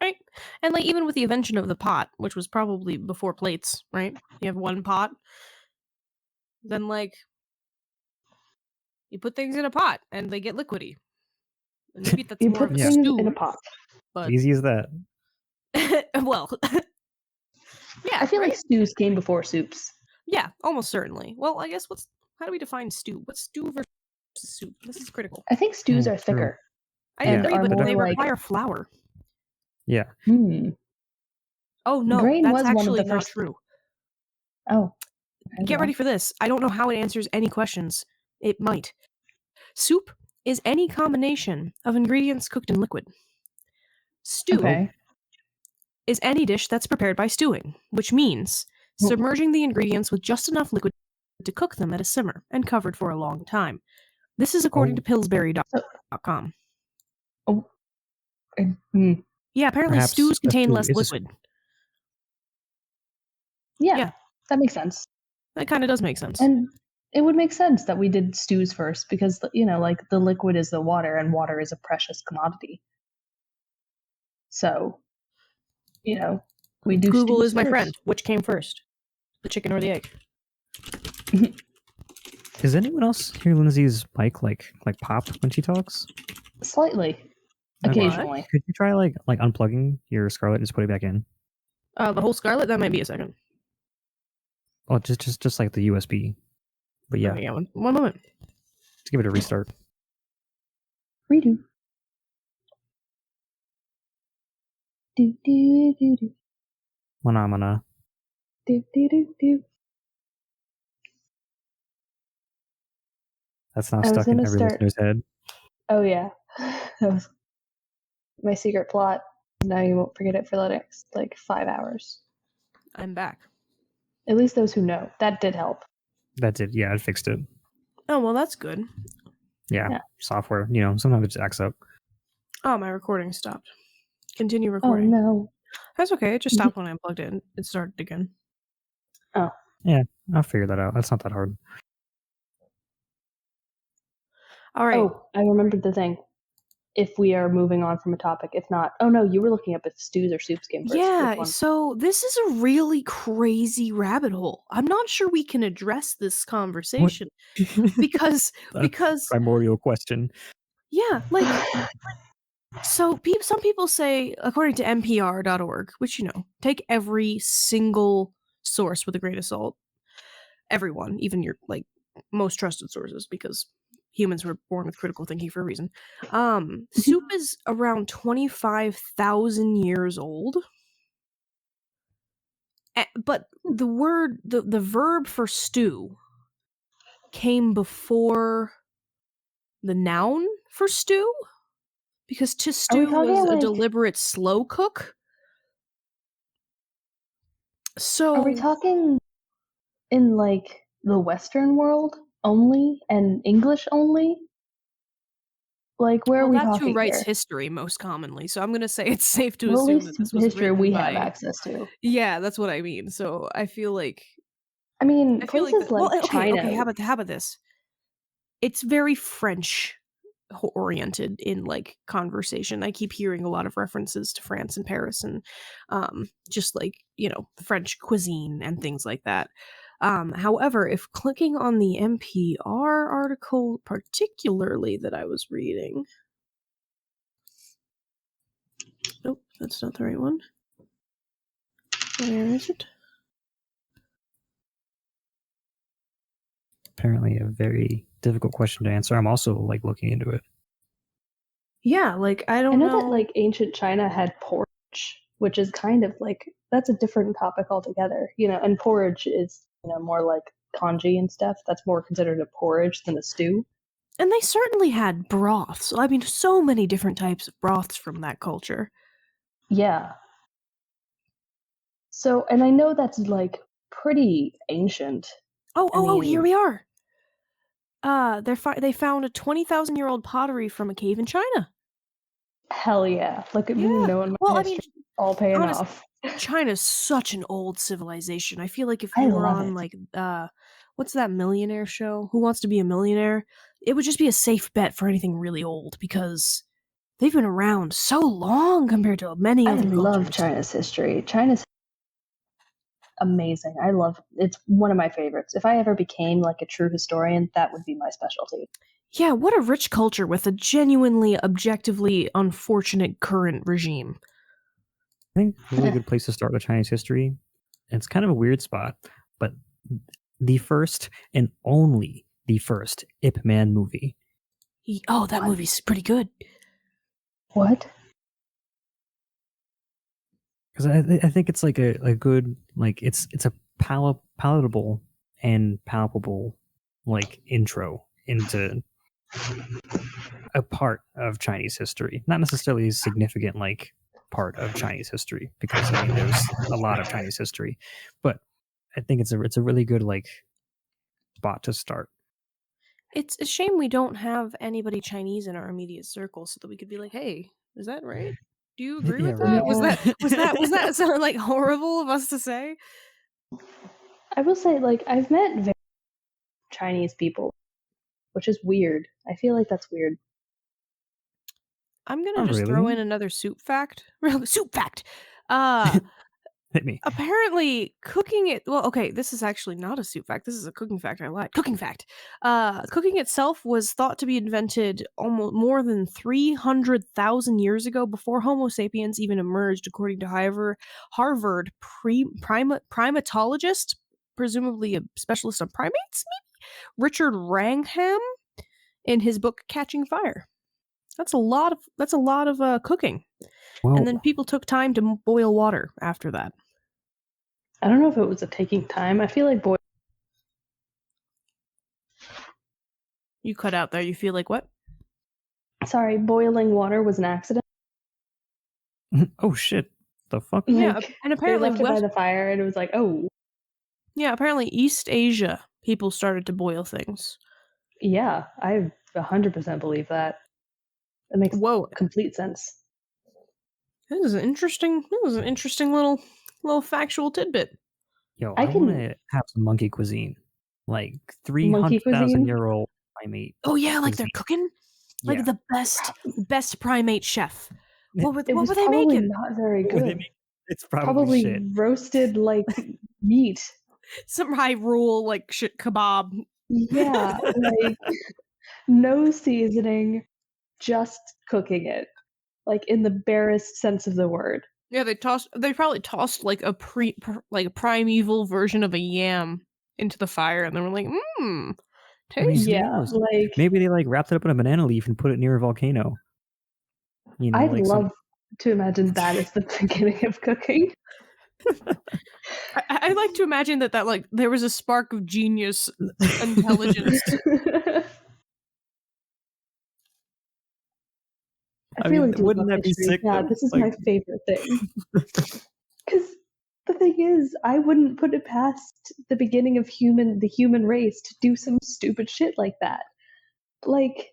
Right. And even with the invention of the pot, which was probably before plates, right? You have one pot. Then you put things in a pot and they get liquidy. And maybe that's you more put of a things stew, in a pot. But easy as that. Well, yeah. I feel like stews came before soups. Yeah, almost certainly. Well, I guess how do we define stew? What's stew versus soup? This is critical. I think stews are thicker. I agree, but they require flour. Yeah. Oh no, grain that's was actually one of the not first... true. Oh. Get ready for this. I don't know how it answers any questions. It might. Soup is any combination of ingredients cooked in liquid. Stew is any dish that's prepared by stewing, which means submerging the ingredients with just enough liquid to cook them at a simmer and covered for a long time. This is according to Pillsbury.com. Yeah, apparently Perhaps stews contain less is liquid. Yeah, that makes sense. That kind of does make sense. And it would make sense that we did stews first because, like the liquid is the water and water is a precious commodity. So, we do Google is my first. friend. Which came first? The chicken or the egg? Does anyone else hear Lindsay's mic like pop when she talks? Slightly. Occasionally. Could you try like unplugging your Scarlett and just put it back in? The whole Scarlett? That might be a second. Oh, just like the USB. But yeah. One moment. Let's give it a restart. Redo. Do do do do. Mana. Do do do do. That's now stuck in every listener's head. Oh yeah. That was my secret plot. Now you won't forget it for the next 5 hours. I'm back. At least those who know. That did help. That did, yeah, I fixed it. Oh, well, that's good. Yeah. Software, sometimes it just acts up. Oh, my recording stopped. Continue recording. Oh, no. That's okay. It just stopped when I unplugged it and it started again. Oh. Yeah, I'll figure that out. That's not that hard. All right. Oh, I remembered the thing. If we are moving on from a topic. If not, oh no, you were looking up if stews or soups came first. Yeah, so this is a really crazy rabbit hole. I'm not sure we can address this conversation because primordial question. Yeah, so some people say, according to NPR.org, which take every single source with a grain of salt. Everyone, even your most trusted sources, because humans were born with critical thinking for a reason. Soup is around 25,000 years old. But the verb for stew came before the noun for stew, because to stew was a deliberate slow cook. So are we talking in the Western world only and English only? Where are we that's talking who writes here? history most commonly, so I'm going to say it's safe to assume that this was history we have access to. Yeah, that's what I mean. So I feel like places China. Okay, how about this? It's very French oriented in conversation. I keep hearing a lot of references to France and Paris and just French cuisine and things like that. However, if clicking on the NPR article particularly that I was reading, nope, that's not the right one. Where is it? Apparently a very difficult question to answer. I'm also looking into it. Yeah, I know that ancient China had porridge, which is kind of that's a different topic altogether, and porridge is more congee and stuff. That's more considered a porridge than a stew. And they certainly had broths. I mean, so many different types of broths from that culture. Yeah. So, and I know that's pretty ancient. Oh, here we are. They found a 20,000-year-old pottery from a cave in China. Hell yeah! Look at me knowing my history, all paying off. China's such an old civilization. I feel like if you were on what's that millionaire show? Who Wants to Be a Millionaire? It would just be a safe bet for anything really old because they've been around so long compared to many other cultures. I love China's history. China's amazing. I love it's one of my favorites. If I ever became a true historian, that would be my specialty. Yeah, what a rich culture with a genuinely, objectively unfortunate current regime. I think a really good place to start with Chinese history. It's kind of a weird spot, but the first and only the first Ip Man movie. That movie's pretty good. What? Because I think it's a good it's a palatable and palpable intro into a part of Chinese history, not necessarily significant part of Chinese history, because I mean there's a lot of Chinese history, but I think it's a really good like spot to start. It's a shame we don't have anybody Chinese in our immediate circle so that we could be like, hey, is that right? Do you agree with that? Right. Was that sound like horrible of us to say? I will say, like, I've met very Chinese people, which is weird. I feel like that's weird. I'm gonna just throw in another soup fact. Soup fact. Hit me. Apparently, cooking it. Well, okay, this is actually not a soup fact. This is a cooking fact. I lied. Cooking fact. Cooking itself was thought to be invented almost more than 300,000 years ago, before Homo sapiens even emerged, according to Harvard primatologist, presumably a specialist on primates, maybe Richard Wrangham, in his book Catching Fire. That's a lot of cooking. Whoa. And then people took time to boil water after that. I don't know if it was a taking time. I feel like You cut out there. You feel like what? Sorry, boiling water was an accident. Oh shit! The fuck? Yeah, and apparently they left it by the fire, and it was like, oh. Yeah, apparently East Asia people started to boil things. Yeah, I 100% believe that. That makes complete sense. This is an interesting little factual tidbit. Yo, I want to have some monkey cuisine, like 300,000-year-old primate. Oh yeah, like they're cooking, like the best primate chef. What were they making? Not very good. It's probably shit. Roasted like meat. Some high rule like shit kebab. Yeah, like no seasoning, just cooking it, like in the barest sense of the word. Yeah, they probably tossed like a primeval version of a yam into the fire, and then we're like, tasty. Yeah, like maybe they like wrapped it up in a banana leaf and put it near a volcano. You know, I'd love to imagine that as the beginning of cooking. I like to imagine that like there was a spark of genius intelligence. I feel mean, like wouldn't that be sick? Yeah, this is my favorite thing. Because the thing is, I wouldn't put it past the beginning of the human race to do some stupid shit like that. Like,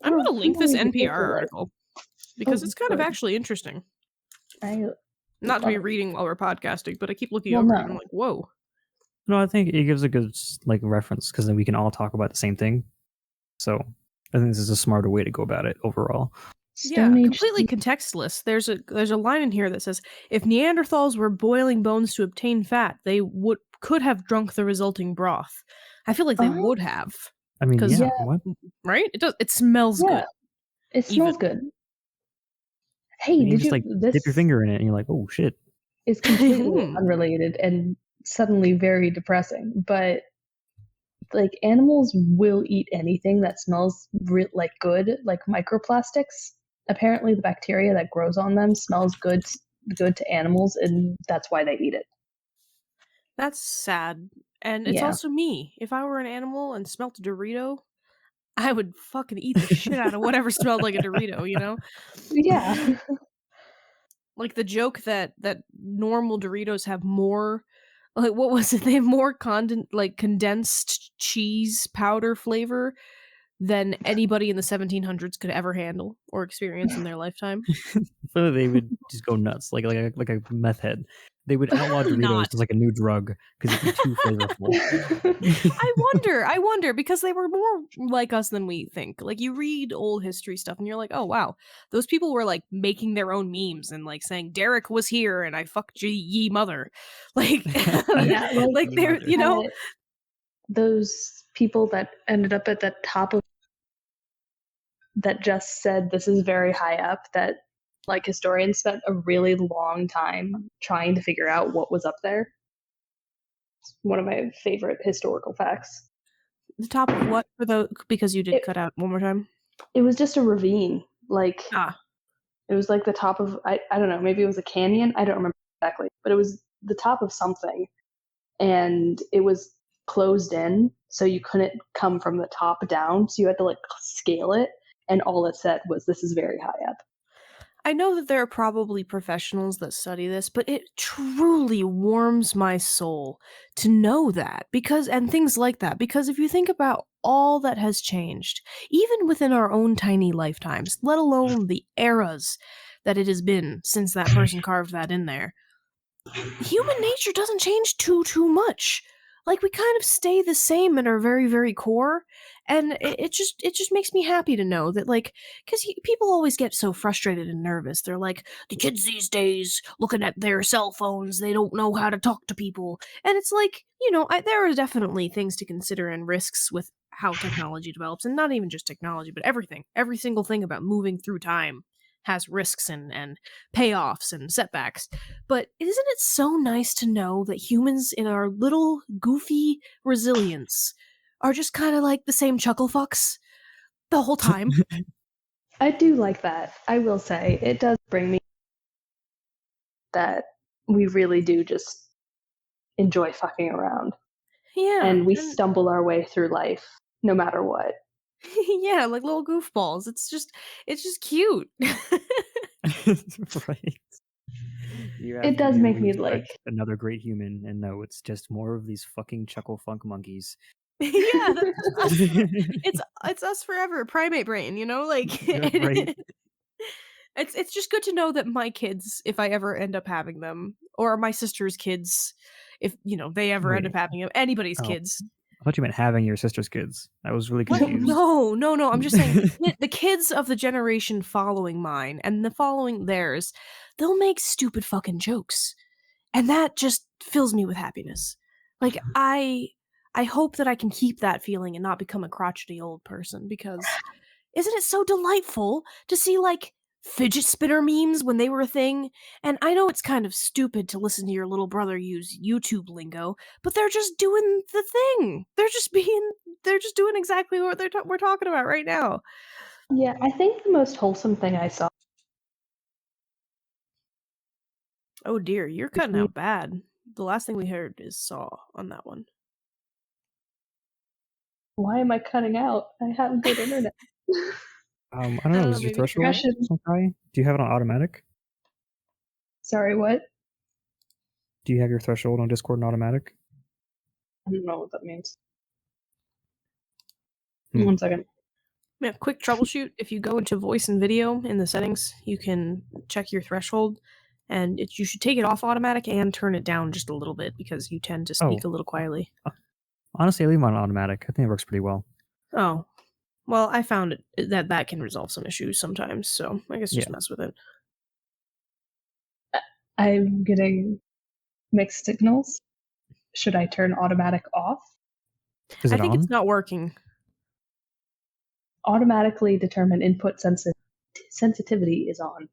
I'm going to link this NPR article because it's kind of actually interesting. Not to be reading while we're podcasting, but I keep looking over it and I'm like, whoa. No, I think it gives a good like reference, because then we can all talk about the same thing. So I think this is a smarter way to go about it overall. Yeah, completely contextless. There's a line in here that says, if Neanderthals were boiling bones to obtain fat, they could have drunk the resulting broth. I feel like they would have. I mean, yeah, what? Right? It smells good. It smells good. Hey, you just like dip your finger in it and you're like, oh shit. It's completely unrelated and suddenly very depressing, but like animals will eat anything that smells like good, like microplastics. Apparently the bacteria that grows on them smells good to animals, and that's why they eat it. That's sad. And it's also me. If I were an animal and smelt a Dorito, I would fucking eat the shit out of whatever smelled like a Dorito, you know? Yeah. Like the joke that normal Doritos have more, like, what was it? They have more condensed cheese powder flavor than anybody in the 1700s could ever handle or experience in their lifetime. So they would just go nuts, like a meth head. They would outlaw Doritos as like a new drug because it'd be too flavorful. I wonder because they were more like us than we think. Like you read old history stuff and you're like, oh wow, those people were like making their own memes and like saying Derek was here and I fucked ye mother, like yeah, like they're those people that ended up at the top of that just said this is very high up, that like historians spent a really long time trying to figure out what was up there. It's one of my favorite historical facts. The top of what? Because you did cut out one more time. It was just a ravine. Like it was like the top of I don't know, maybe it was a canyon. I don't remember exactly, but it was the top of something, and it was closed in, so you couldn't come from the top down. So you had to like scale it, and all it said was, "This is very high up." I know that there are probably professionals that study this, but it truly warms my soul to know that, and things like that, because if you think about all that has changed, even within our own tiny lifetimes, let alone the eras that it has been since that person carved that in there, human nature doesn't change too much. Like, we kind of stay the same in our very, very core, and it just makes me happy to know that, like, because people always get so frustrated and nervous. They're like, the kids these days looking at their cell phones, they don't know how to talk to people, and it's like, there are definitely things to consider and risks with how technology develops, and not even just technology, but every single thing about moving through time has risks and payoffs and setbacks. But isn't it so nice to know that humans in our little goofy resilience are just kind of like the same chuckle fucks the whole time? I do like that. I will say it does bring me that we really do just enjoy fucking around. Yeah. And we stumble our way through life no matter what. Yeah, like little goofballs. It's just cute. Right. It does make me like another great human, and no, it's just more of these fucking chuckle funk monkeys. Yeah, that's us. It's us forever, primate brain, like Yeah, right. It's just good to know that my kids, if I ever end up having them, or my sister's kids, if they ever end up having them, anybody's kids. I thought you meant having your sister's kids. I was really confused. No. I'm just saying the kids of the generation following mine and the following theirs, they'll make stupid fucking jokes. And that just fills me with happiness. Like, I hope that I can keep that feeling and not become a crotchety old person, because isn't it so delightful to see, like, fidget spinner memes when they were a thing? And I know it's kind of stupid to listen to your little brother use YouTube lingo, but they're just doing the thing. They're just doing exactly what we're talking about right now. Yeah, I think the most wholesome thing I saw. Oh dear, you're cutting out bad. The last thing we heard is Saw on that one. Why am I cutting out? I have good internet. I don't know. Is your threshold high? Do you have it on automatic? Sorry, what? Do you have your threshold on Discord on automatic? I don't know what that means. 1 second. Yeah, quick troubleshoot. If you go into voice and video in the settings, you can check your threshold, and you should take it off automatic and turn it down just a little bit, because you tend to speak a little quietly. Honestly, I leave it on automatic. I think it works pretty well. Oh. Well, I found that can resolve some issues sometimes, so I guess just mess with it. I'm getting mixed signals. Should I turn automatic off? I think it's not working. Automatically determine input sensitivity is on.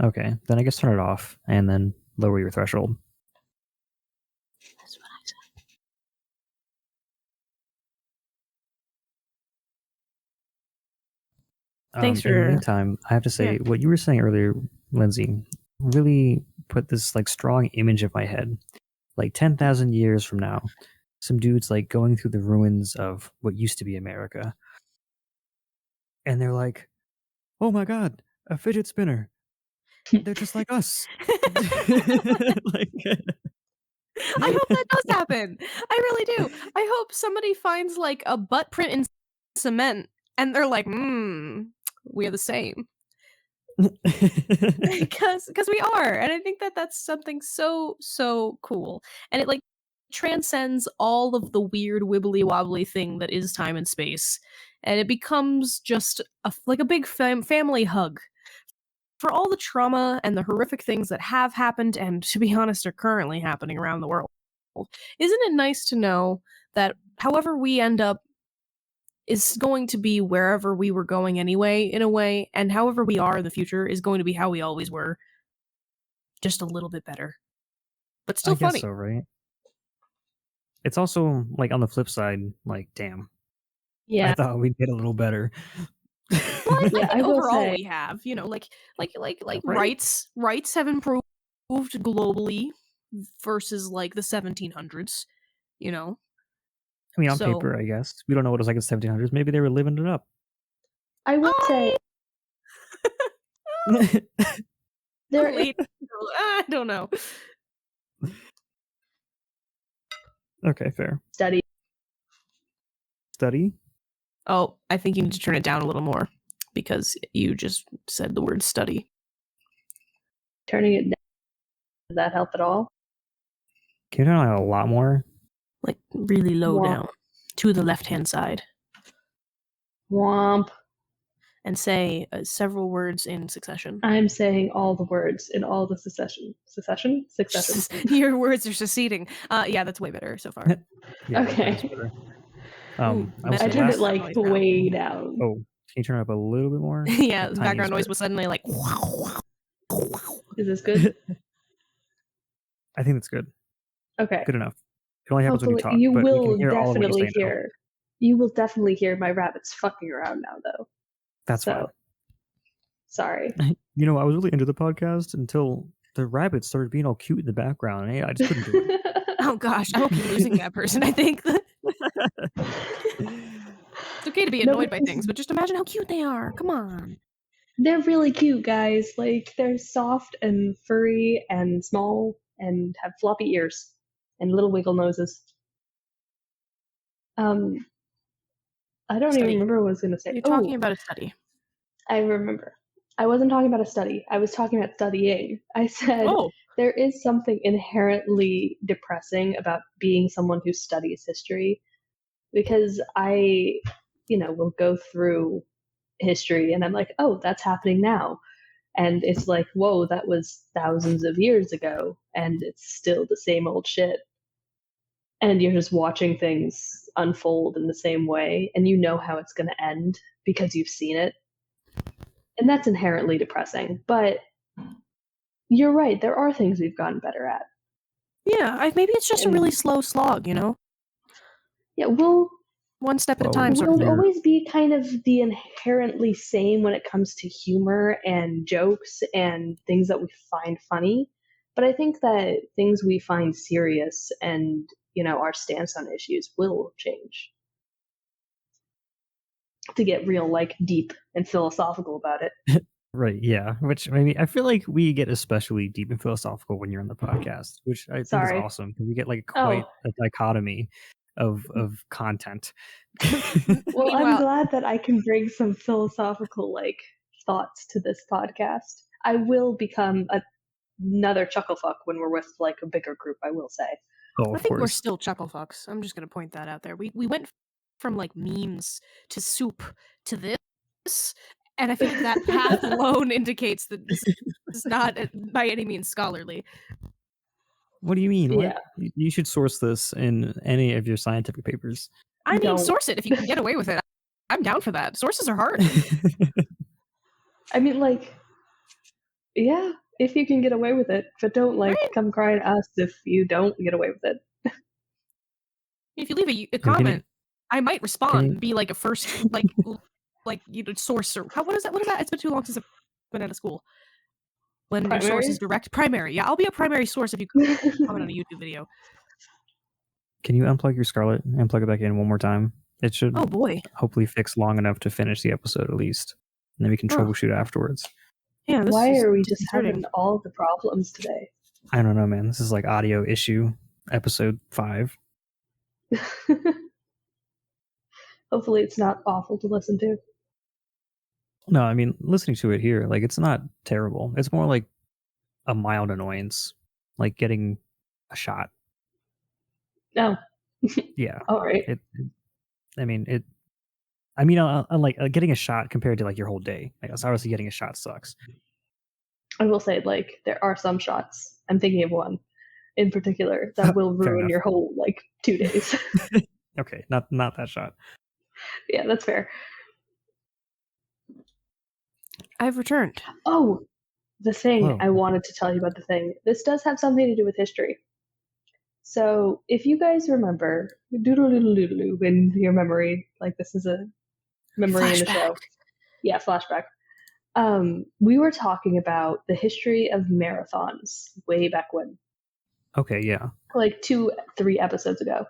Okay, then I guess turn it off and then lower your threshold. That's what I said. Thanks for. In the meantime, I have to say, what you were saying earlier, Lindsay, really put this like strong image in my head. Like 10,000 years from now, some dudes like going through the ruins of what used to be America, and they're like, "Oh my god, a fidget spinner! They're just like us." Like, I hope that does happen. I really do. I hope somebody finds like a butt print in cement, and they're like, we're the same. Because we are, and I think that that's something so cool, and it like transcends all of the weird wibbly wobbly thing that is time and space, and it becomes just like a big family hug for all the trauma and the horrific things that have happened and, to be honest, are currently happening around the world. Isn't it nice to know that however we end up is going to be wherever we were going anyway, in a way, and however we are in the future is going to be how we always were, just a little bit better, but still funny. I guess so, right? It's also like on the flip side, like, damn, I thought we'd get a little better. Well, I think overall we have, like right? rights have improved globally versus like the 1700s, I mean, on paper, I guess. We don't know what it was like in the 1700s. Maybe they were living it up. I would say I don't know. Okay, fair. Study. Oh, I think you need to turn it down a little more because you just said the word study. Turning it down, does that help at all? Can you turn it a lot more? Like really low down to the left-hand side. Womp. And say several words in succession. I'm saying all the words in all the succession. Succession? Your words are seceding. Yeah, that's way better so far. Yeah, okay. I turned it like way down. Oh, can you turn it up a little bit more? Yeah, the background noise was suddenly like. Is this good? I think that's good. Okay. Good enough. It only happens when you talk. You but will we can hear definitely all of hear. You will definitely hear my rabbits fucking around now, though. That's fine. Sorry. You know, I was really into the podcast until the rabbits started being all cute in the background. Hey, I just couldn't do it. Oh gosh, I hope you're losing that person. I think it's okay to be annoyed by things, but just imagine how cute they are. Come on. They're really cute, guys. Like, they're soft and furry and small and have floppy ears and little wiggle noses. I don't even remember what I was going to say. You're talking about a study. I remember. I wasn't talking about a study. I was talking about studying. I said there is something inherently depressing about being someone who studies history, because I, will go through history and I'm like, oh, that's happening now. And it's like, whoa, that was thousands of years ago and it's still the same old shit. And you're just watching things unfold in the same way and you know how it's going to end because you've seen it. And that's inherently depressing. But you're right, there are things we've gotten better at. Yeah, maybe it's just a really slow slog, Yeah, we'll one step at a time. We'll always be kind of the inherently same when it comes to humor and jokes and things that we find funny. But I think that things we find serious and, our stance on issues will change. To get real, deep and philosophical about it. Right, yeah. Which, I feel like we get especially deep and philosophical when you're on the podcast, which I think is awesome. We get quite a dichotomy of antent. Well, I'm glad that I can bring some philosophical thoughts to this podcast. I will become another chucklefuck when we're with a bigger group, I will say. Oh, I think we're still chucklefucks. I'm just gonna point that out there. We went from memes to soup to this, and I feel like that path alone indicates that this is not by any means scholarly. What do you mean? Yeah. What? You should source this in any of your scientific papers. I mean, source it if you can get away with it. I'm down for that. Sources are hard. I mean, yeah, if you can get away with it, but don't come cry to us if you don't get away with it. If you leave a comment, I might respond and be a first, source or what is that? It's been too long since I've been out of school. When your source is direct primary. Yeah, I'll be a primary source if you comment on a YouTube video. Can you unplug your Scarlett and plug it back in one more time? It should hopefully fix long enough to finish the episode at least. And then we can troubleshoot afterwards. Yeah, why are we just having all the problems today? I don't know, man. This is audio issue episode 5. Hopefully it's not awful to listen to. No, I mean, listening to it here, it's not terrible. It's more like a mild annoyance, like getting a shot. No. Yeah. All right. Getting a shot compared to your whole day. Obviously getting a shot sucks. I will say, there are some shots. I'm thinking of one in particular that will ruin your whole 2 days. Okay, not that shot. Yeah, that's fair. I've returned. Oh, the thing I wanted to tell you about the thing. This does have something to do with history. So if you guys remember, doodle-doodle-doodle in your memory, this is a memory in the show. Yeah, flashback. We were talking about the history of marathons way back when. Okay, yeah. 2-3 episodes ago.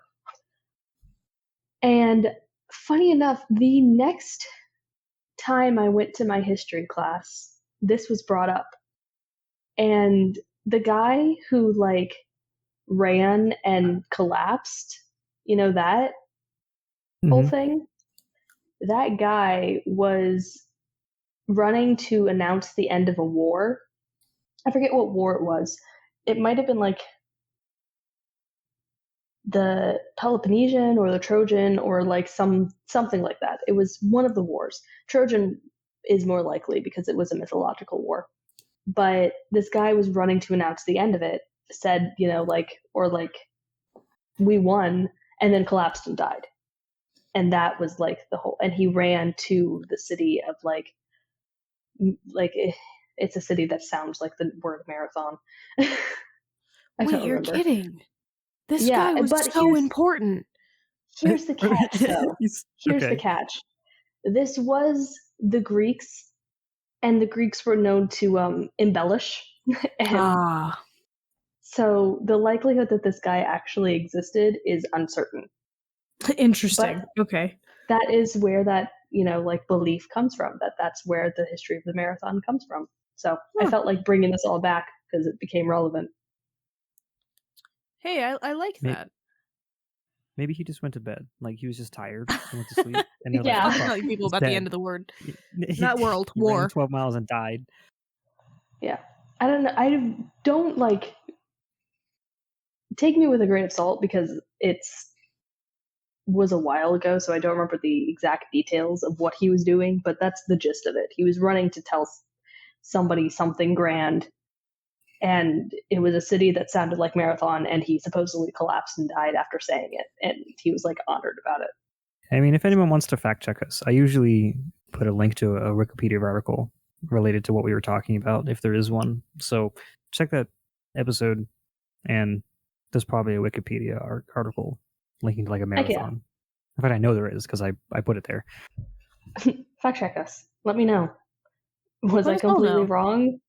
And funny enough, the next time I went to my history class, this was brought up. And the guy who like ran and collapsed, that whole thing, that guy was running to announce the end of a war. I forget what war it was. It might have been like the Peloponnesian or the Trojan or like something like that. It was one of the wars. Trojan is more likely because it was a mythological war. But this guy was running to announce the end of it, said, we won, and then collapsed and died. And that was like the whole, and he ran to the city of it's a city that sounds like the word marathon. Wait, you're kidding. This guy was so important. Here's the catch, though. Here's the catch. This was the Greeks, and the Greeks were known to embellish. So the likelihood that this guy actually existed is uncertain. Interesting. But okay. That is where that, belief comes from, that's where the history of the marathon comes from. So I felt like bringing this all back because it became relevant. Hey, I like that. Maybe he just went to bed. Like he was just tired and went to sleep. And they're I'll tell you people about the end of the word. Not world, he war. Ran 12 miles and died. Yeah. I don't know. I don't take me with a grain of salt because was a while ago, so I don't remember the exact details of what he was doing, but that's the gist of it. He was running to tell somebody something grand, and it was a city that sounded like Marathon, and he supposedly collapsed and died after saying it, and he was honored about it. I mean, if anyone wants to fact check us, I usually put a link to a Wikipedia article related to what we were talking about, if there is one. So check that episode, and there's probably a Wikipedia article linking to a marathon. In fact, I know there is because I put it there. Fact check us. Let me know. Was I completely wrong?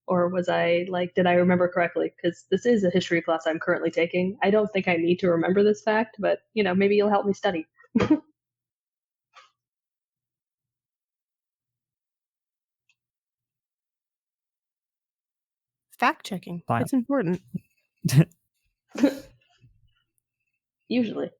Or was I did I remember correctly? Because this is a history class I'm currently taking. I don't think I need to remember this fact, but maybe you'll help me study. Fact checking. It's important. Usually.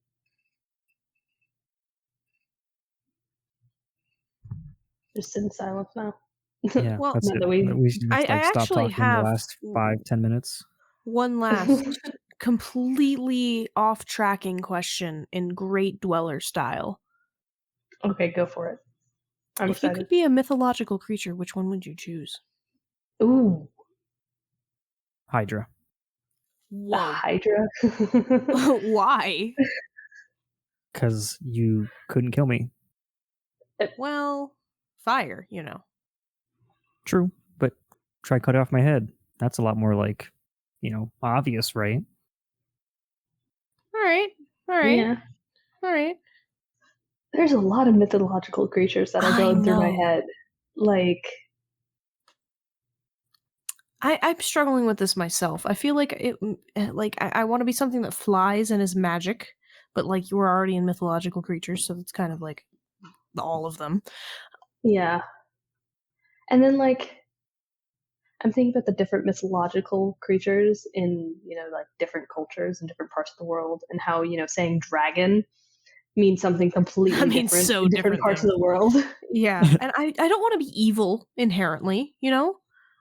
Just sit in silence now. Yeah, well, that's it. We should just, stop talking the last 5-10 minutes. One last completely off-tracking question in great dweller style. Okay, go for it. I'm excited. If you could be a mythological creature, which one would you choose? Ooh. Hydra. Whoa. Hydra? Why? Because you couldn't kill me. Well, fire, True, but try cut off my head. That's a lot more obvious, right? All right. Yeah. All right. There's a lot of mythological creatures that are going through my head. I'm struggling with this myself. I feel like I want to be something that flies and is magic, but you were already in mythological creatures, so it's kind of all of them. Yeah. And then I'm thinking about the different mythological creatures in, different cultures and different parts of the world, and how, saying dragon means something completely different in different parts of the world. Yeah. And I don't want to be evil inherently,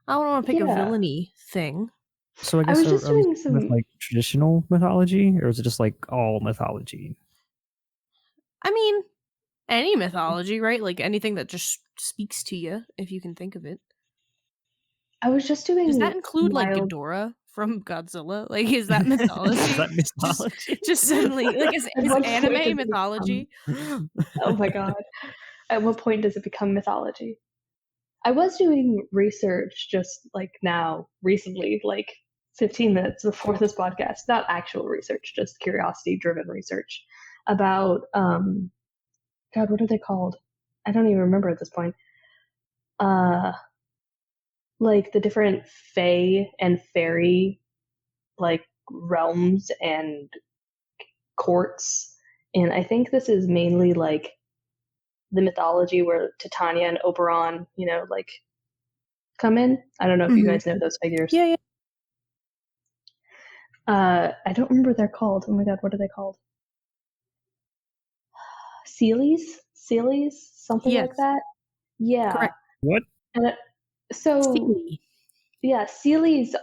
I don't want to pick a villainy thing. So I guess I was just doing some traditional mythology, or is it just all mythology? I mean, any mythology, right? Anything that just speaks to you, if you can think of it. I was just doing. Does that include Ghidorah from Godzilla? Is that mythology? Is that mythology? Just suddenly, is anime mythology? Oh my god! At what point does it become mythology? I was doing research just now, recently, 15 minutes before this podcast. Not actual research, just curiosity-driven research about God, what are they called? I don't even remember at this point. The different fae and fairy realms and courts, and I think this is mainly the mythology where Titania and Oberon, come in. I don't know if you guys know those figures. Yeah. I don't remember what they're called. Oh my god, what are they called? Sealies, something like that. Yeah. Correct. What? And Sealies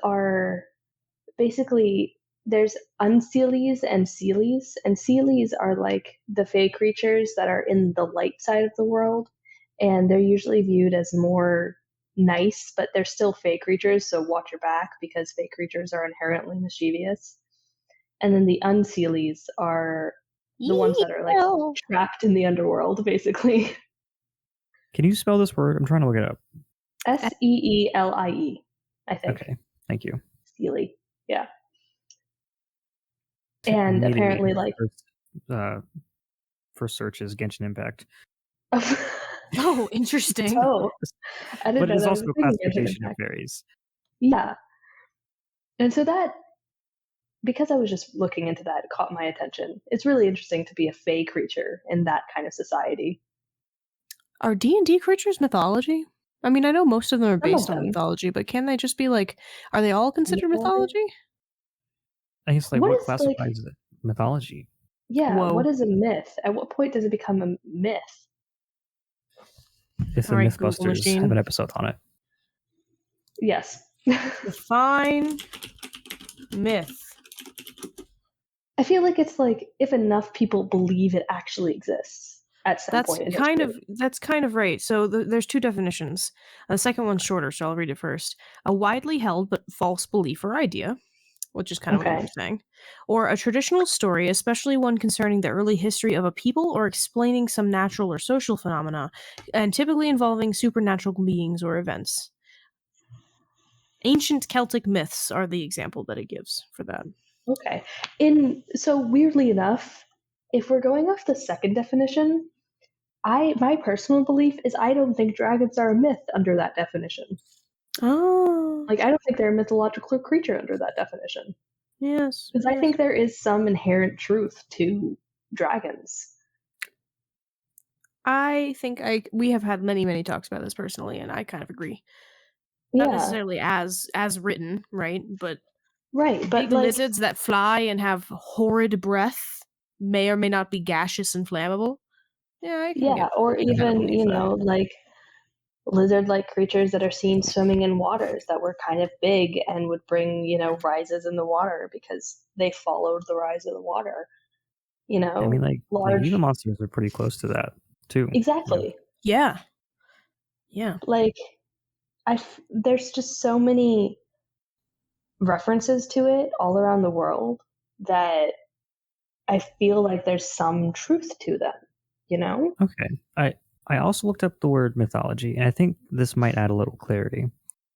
are basically, there's unsealies and sealies, and sealies are like the fae creatures that are in the light side of the world, and they're usually viewed as more nice, but they're still fae creatures, so watch your back because fae creatures are inherently mischievous. And then the unsealies are the ones that are like trapped in the underworld, basically. Can you spell this word? I'm trying to look it up. Seelie, I think. Okay, thank you. Sealy, yeah. And apparently, like first search is Genshin Impact. Oh, interesting. Oh, I didn't but know it is that also was a classification of fairies. Yeah, and so that, because I was just looking into that, it caught my attention. It's really interesting to be a fae creature in that kind of society. Are D&D creatures mythology? I mean, I know most of them are based on mythology, but can they just be like, are they all considered mythology? I guess, like, what classifies it? Mythology? Yeah, what is a myth? At what point does it become a myth? If the Mythbusters have an episode on it. Yes. Define myth. I feel like it's like if enough people believe it actually exists at some point. That's kind of right. So there's two definitions. The second one's shorter, so I'll read it first. A widely held but false belief or idea, which is kind of what you're saying, or a traditional story, especially one concerning the early history of a people or explaining some natural or social phenomena, and typically involving supernatural beings or events. Ancient Celtic myths are the example that it gives for that. Okay. So weirdly enough, if we're going off the second definition, my personal belief is I don't think dragons are a myth under that definition. Oh. Like, I don't think they're a mythological creature under that definition. Yes. Because I think there is some inherent truth to dragons. I think we have had many, many talks about this personally, and I kind of agree. Not necessarily as written, right? But big lizards that fly and have horrid breath may or may not be gaseous and flammable. Yeah, or even, like lizard-like creatures that are seen swimming in waters that were kind of big and would bring, rises in the water because they followed the rise of the water. I mean, like Gila monsters are pretty close to that too. Exactly. Yeah. Like, there's just so many references to it all around the world that I feel like there's some truth to them, Okay. I also looked up the word mythology, and I think this might add a little clarity.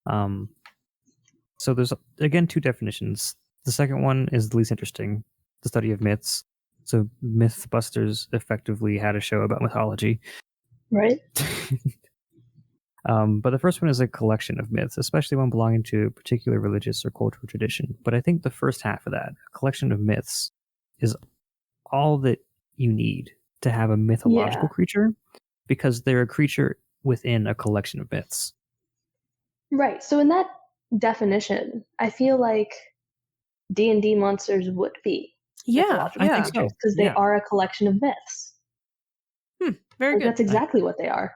So there's, again, two definitions. The second one is the least interesting, the study of myths. So Mythbusters effectively had a show about mythology. Right. But the first one is a collection of myths, especially one belonging to a particular religious or cultural tradition. But I think the first half of that, a collection of myths, is all that you need to have a mythological creature, because they're a creature within a collection of myths. Right. So in that definition, I feel like D&D monsters would be mythological creatures because they are a collection of myths. Very good. That's exactly what they are.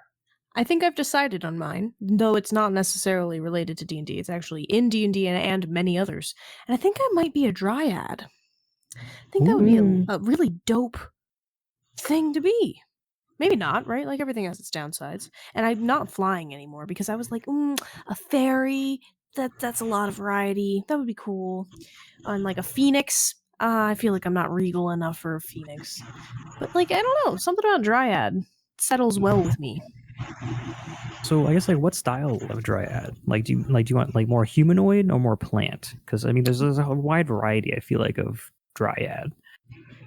I think I've decided on mine, though it's not necessarily related to D&D. It's actually in D&D and many others. And I think I might be a dryad. I think that would be a really dope thing to be. Maybe not, right? Like, everything has its downsides. And I'm not flying anymore because I was like, a fairy, that's a lot of variety. That would be cool. And like a phoenix, I feel like I'm not regal enough for a phoenix. But like, I don't know, something about dryad settles well with me. So I guess, like, what style of dryad? Like, do you want like more humanoid or more plant? Because I mean, there's a wide variety, I feel like, of dryad.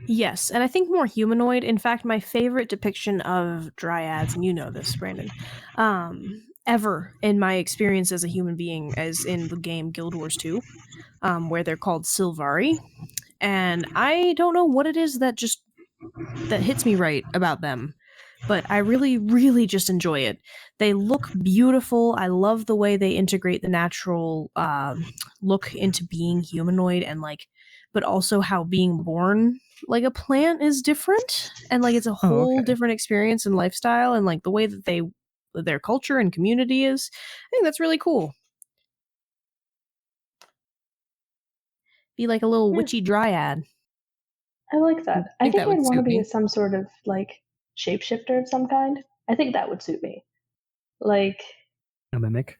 Yes, and I think more humanoid. In fact, my favorite depiction of dryads, and you know this, Brandon, ever in my experience as a human being, is in the game Guild Wars 2, where they're called Sylvari. And I don't know what it is that hits me right about them. but I really, really just enjoy it. They look beautiful. I love the way they integrate the natural look into being humanoid, and but also how being born like a plant is different, and it's a whole different experience and lifestyle, and the way that their culture and community is. I think that's really cool. Be like a little witchy dryad. I like that. I think I'd want to be some sort of shapeshifter of some kind. I think that would suit me. Like a mimic.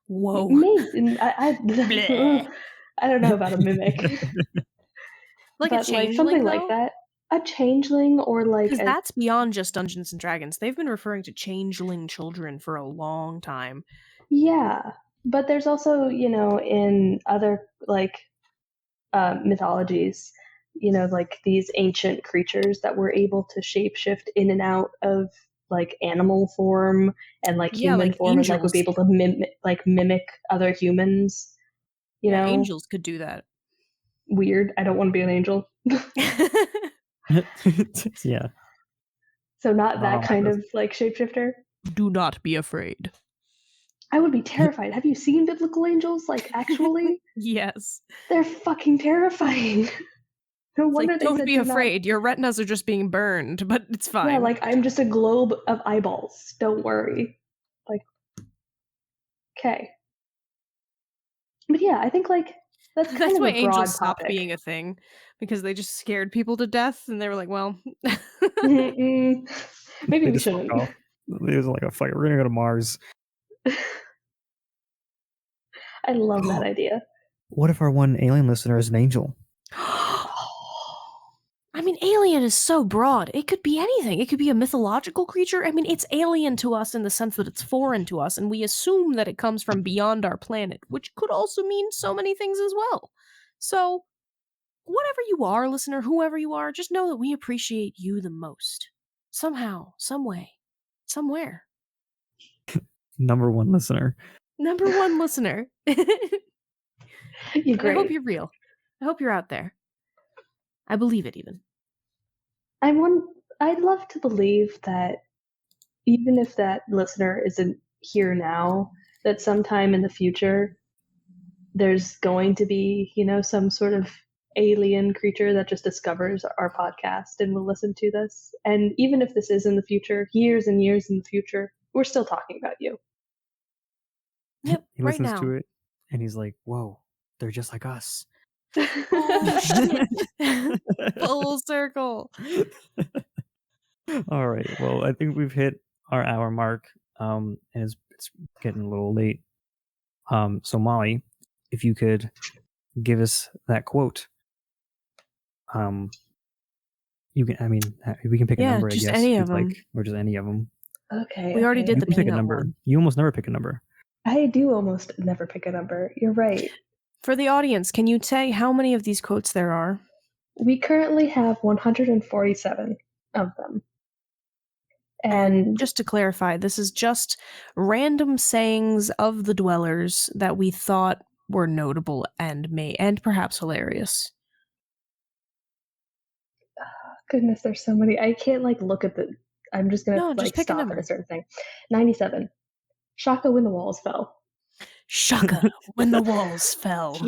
Whoa. Maybe, I don't know about a mimic. Like but a changeling, something like that. A changeling, or because that's beyond just Dungeons and Dragons. They've been referring to changeling children for a long time. Yeah, but there's also, in other mythologies, these ancient creatures that were able to shapeshift in and out of animal form and human form, angels. and would be able to mimic other humans. You know, angels could do that. Weird. I don't want to be an angel. Yeah. So not that kind of shapeshifter. Do not be afraid. I would be terrified. Have you seen biblical angels? Actually? Yes. They're fucking terrifying. No wonder they don't said be afraid. Your retinas are just being burned, but it's fine. Yeah, I'm just a globe of eyeballs. Don't worry. Okay. But yeah, I think that's kind of why a broad angels stopped topic. being a thing, because they just scared people to death, and they were like, well. Maybe we shouldn't. It was like a fight. We're gonna go to Mars. I love that idea. What if our one alien listener is an angel? I mean, alien is so broad. It could be anything. It could be a mythological creature. I mean, it's alien to us in the sense that it's foreign to us, and we assume that it comes from beyond our planet, which could also mean so many things as well. So, whatever you are, listener, whoever you are, just know that we appreciate you the most. Somehow, some way, somewhere. Number one listener. Number one listener. You're great. I hope you're real. I hope you're out there. I believe it, even. I'd love to believe that even if that listener isn't here now, that sometime in the future there's going to be, some sort of alien creature that just discovers our podcast and will listen to this. And even if this is in the future, years and years in the future, we're still talking about you. Yep, he right listens now. to it and he's like, whoa, they're just like us. Oh, shit. Full circle. All right. Well, I think we've hit our hour mark. And it's getting a little late. So Molly, if you could give us that quote. You can. I mean, we can pick a number. Just I guess. any of them. Or just any of them. Okay. We already did you the pick a number. One. You almost never pick a number. I do almost never pick a number. You're right. For the audience, can you say how many of these quotes there are? We currently have 147 of them. And just to clarify, this is just random sayings of the dwellers that we thought were notable and perhaps hilarious. Goodness, there's so many. I can't look at the. I'm just gonna just pick stop at a certain thing. 97. Shaka when the walls fell. Shaka when the walls fell.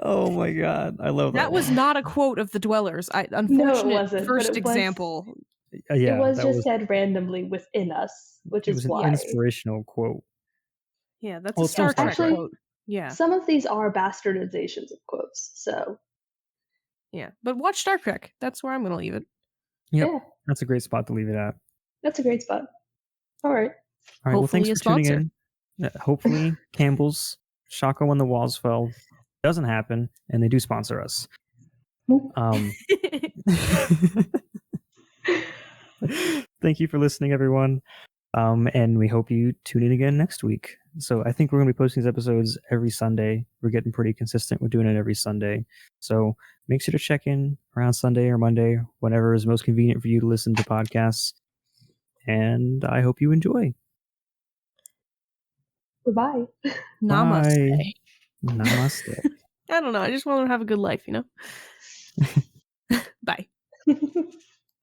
Oh my god, I love that. That was not a quote of the dwellers. No, it wasn't. First example. It was just said randomly within us, which is why. It was an inspirational quote. Yeah, that's a Star Trek quote. Yeah. Some of these are bastardizations of quotes, so. Yeah, but watch Star Trek. That's where I'm going to leave it. Yep. Yeah. That's a great spot to leave it at. That's a great spot. All right. Well, thanks for tuning in. Hopefully, Campbell's Shaka when the walls fell doesn't happen, and they do sponsor us. Thank you for listening, everyone. And we hope you tune in again next week. So I think we're going to be posting these episodes every Sunday. We're getting pretty consistent with doing it every Sunday. So make sure to check in around Sunday or Monday, whenever is most convenient for you to listen to podcasts. And I hope you enjoy. Goodbye. Namaste. Bye. Namaste. I don't know. I just want to have a good life, you know? Bye.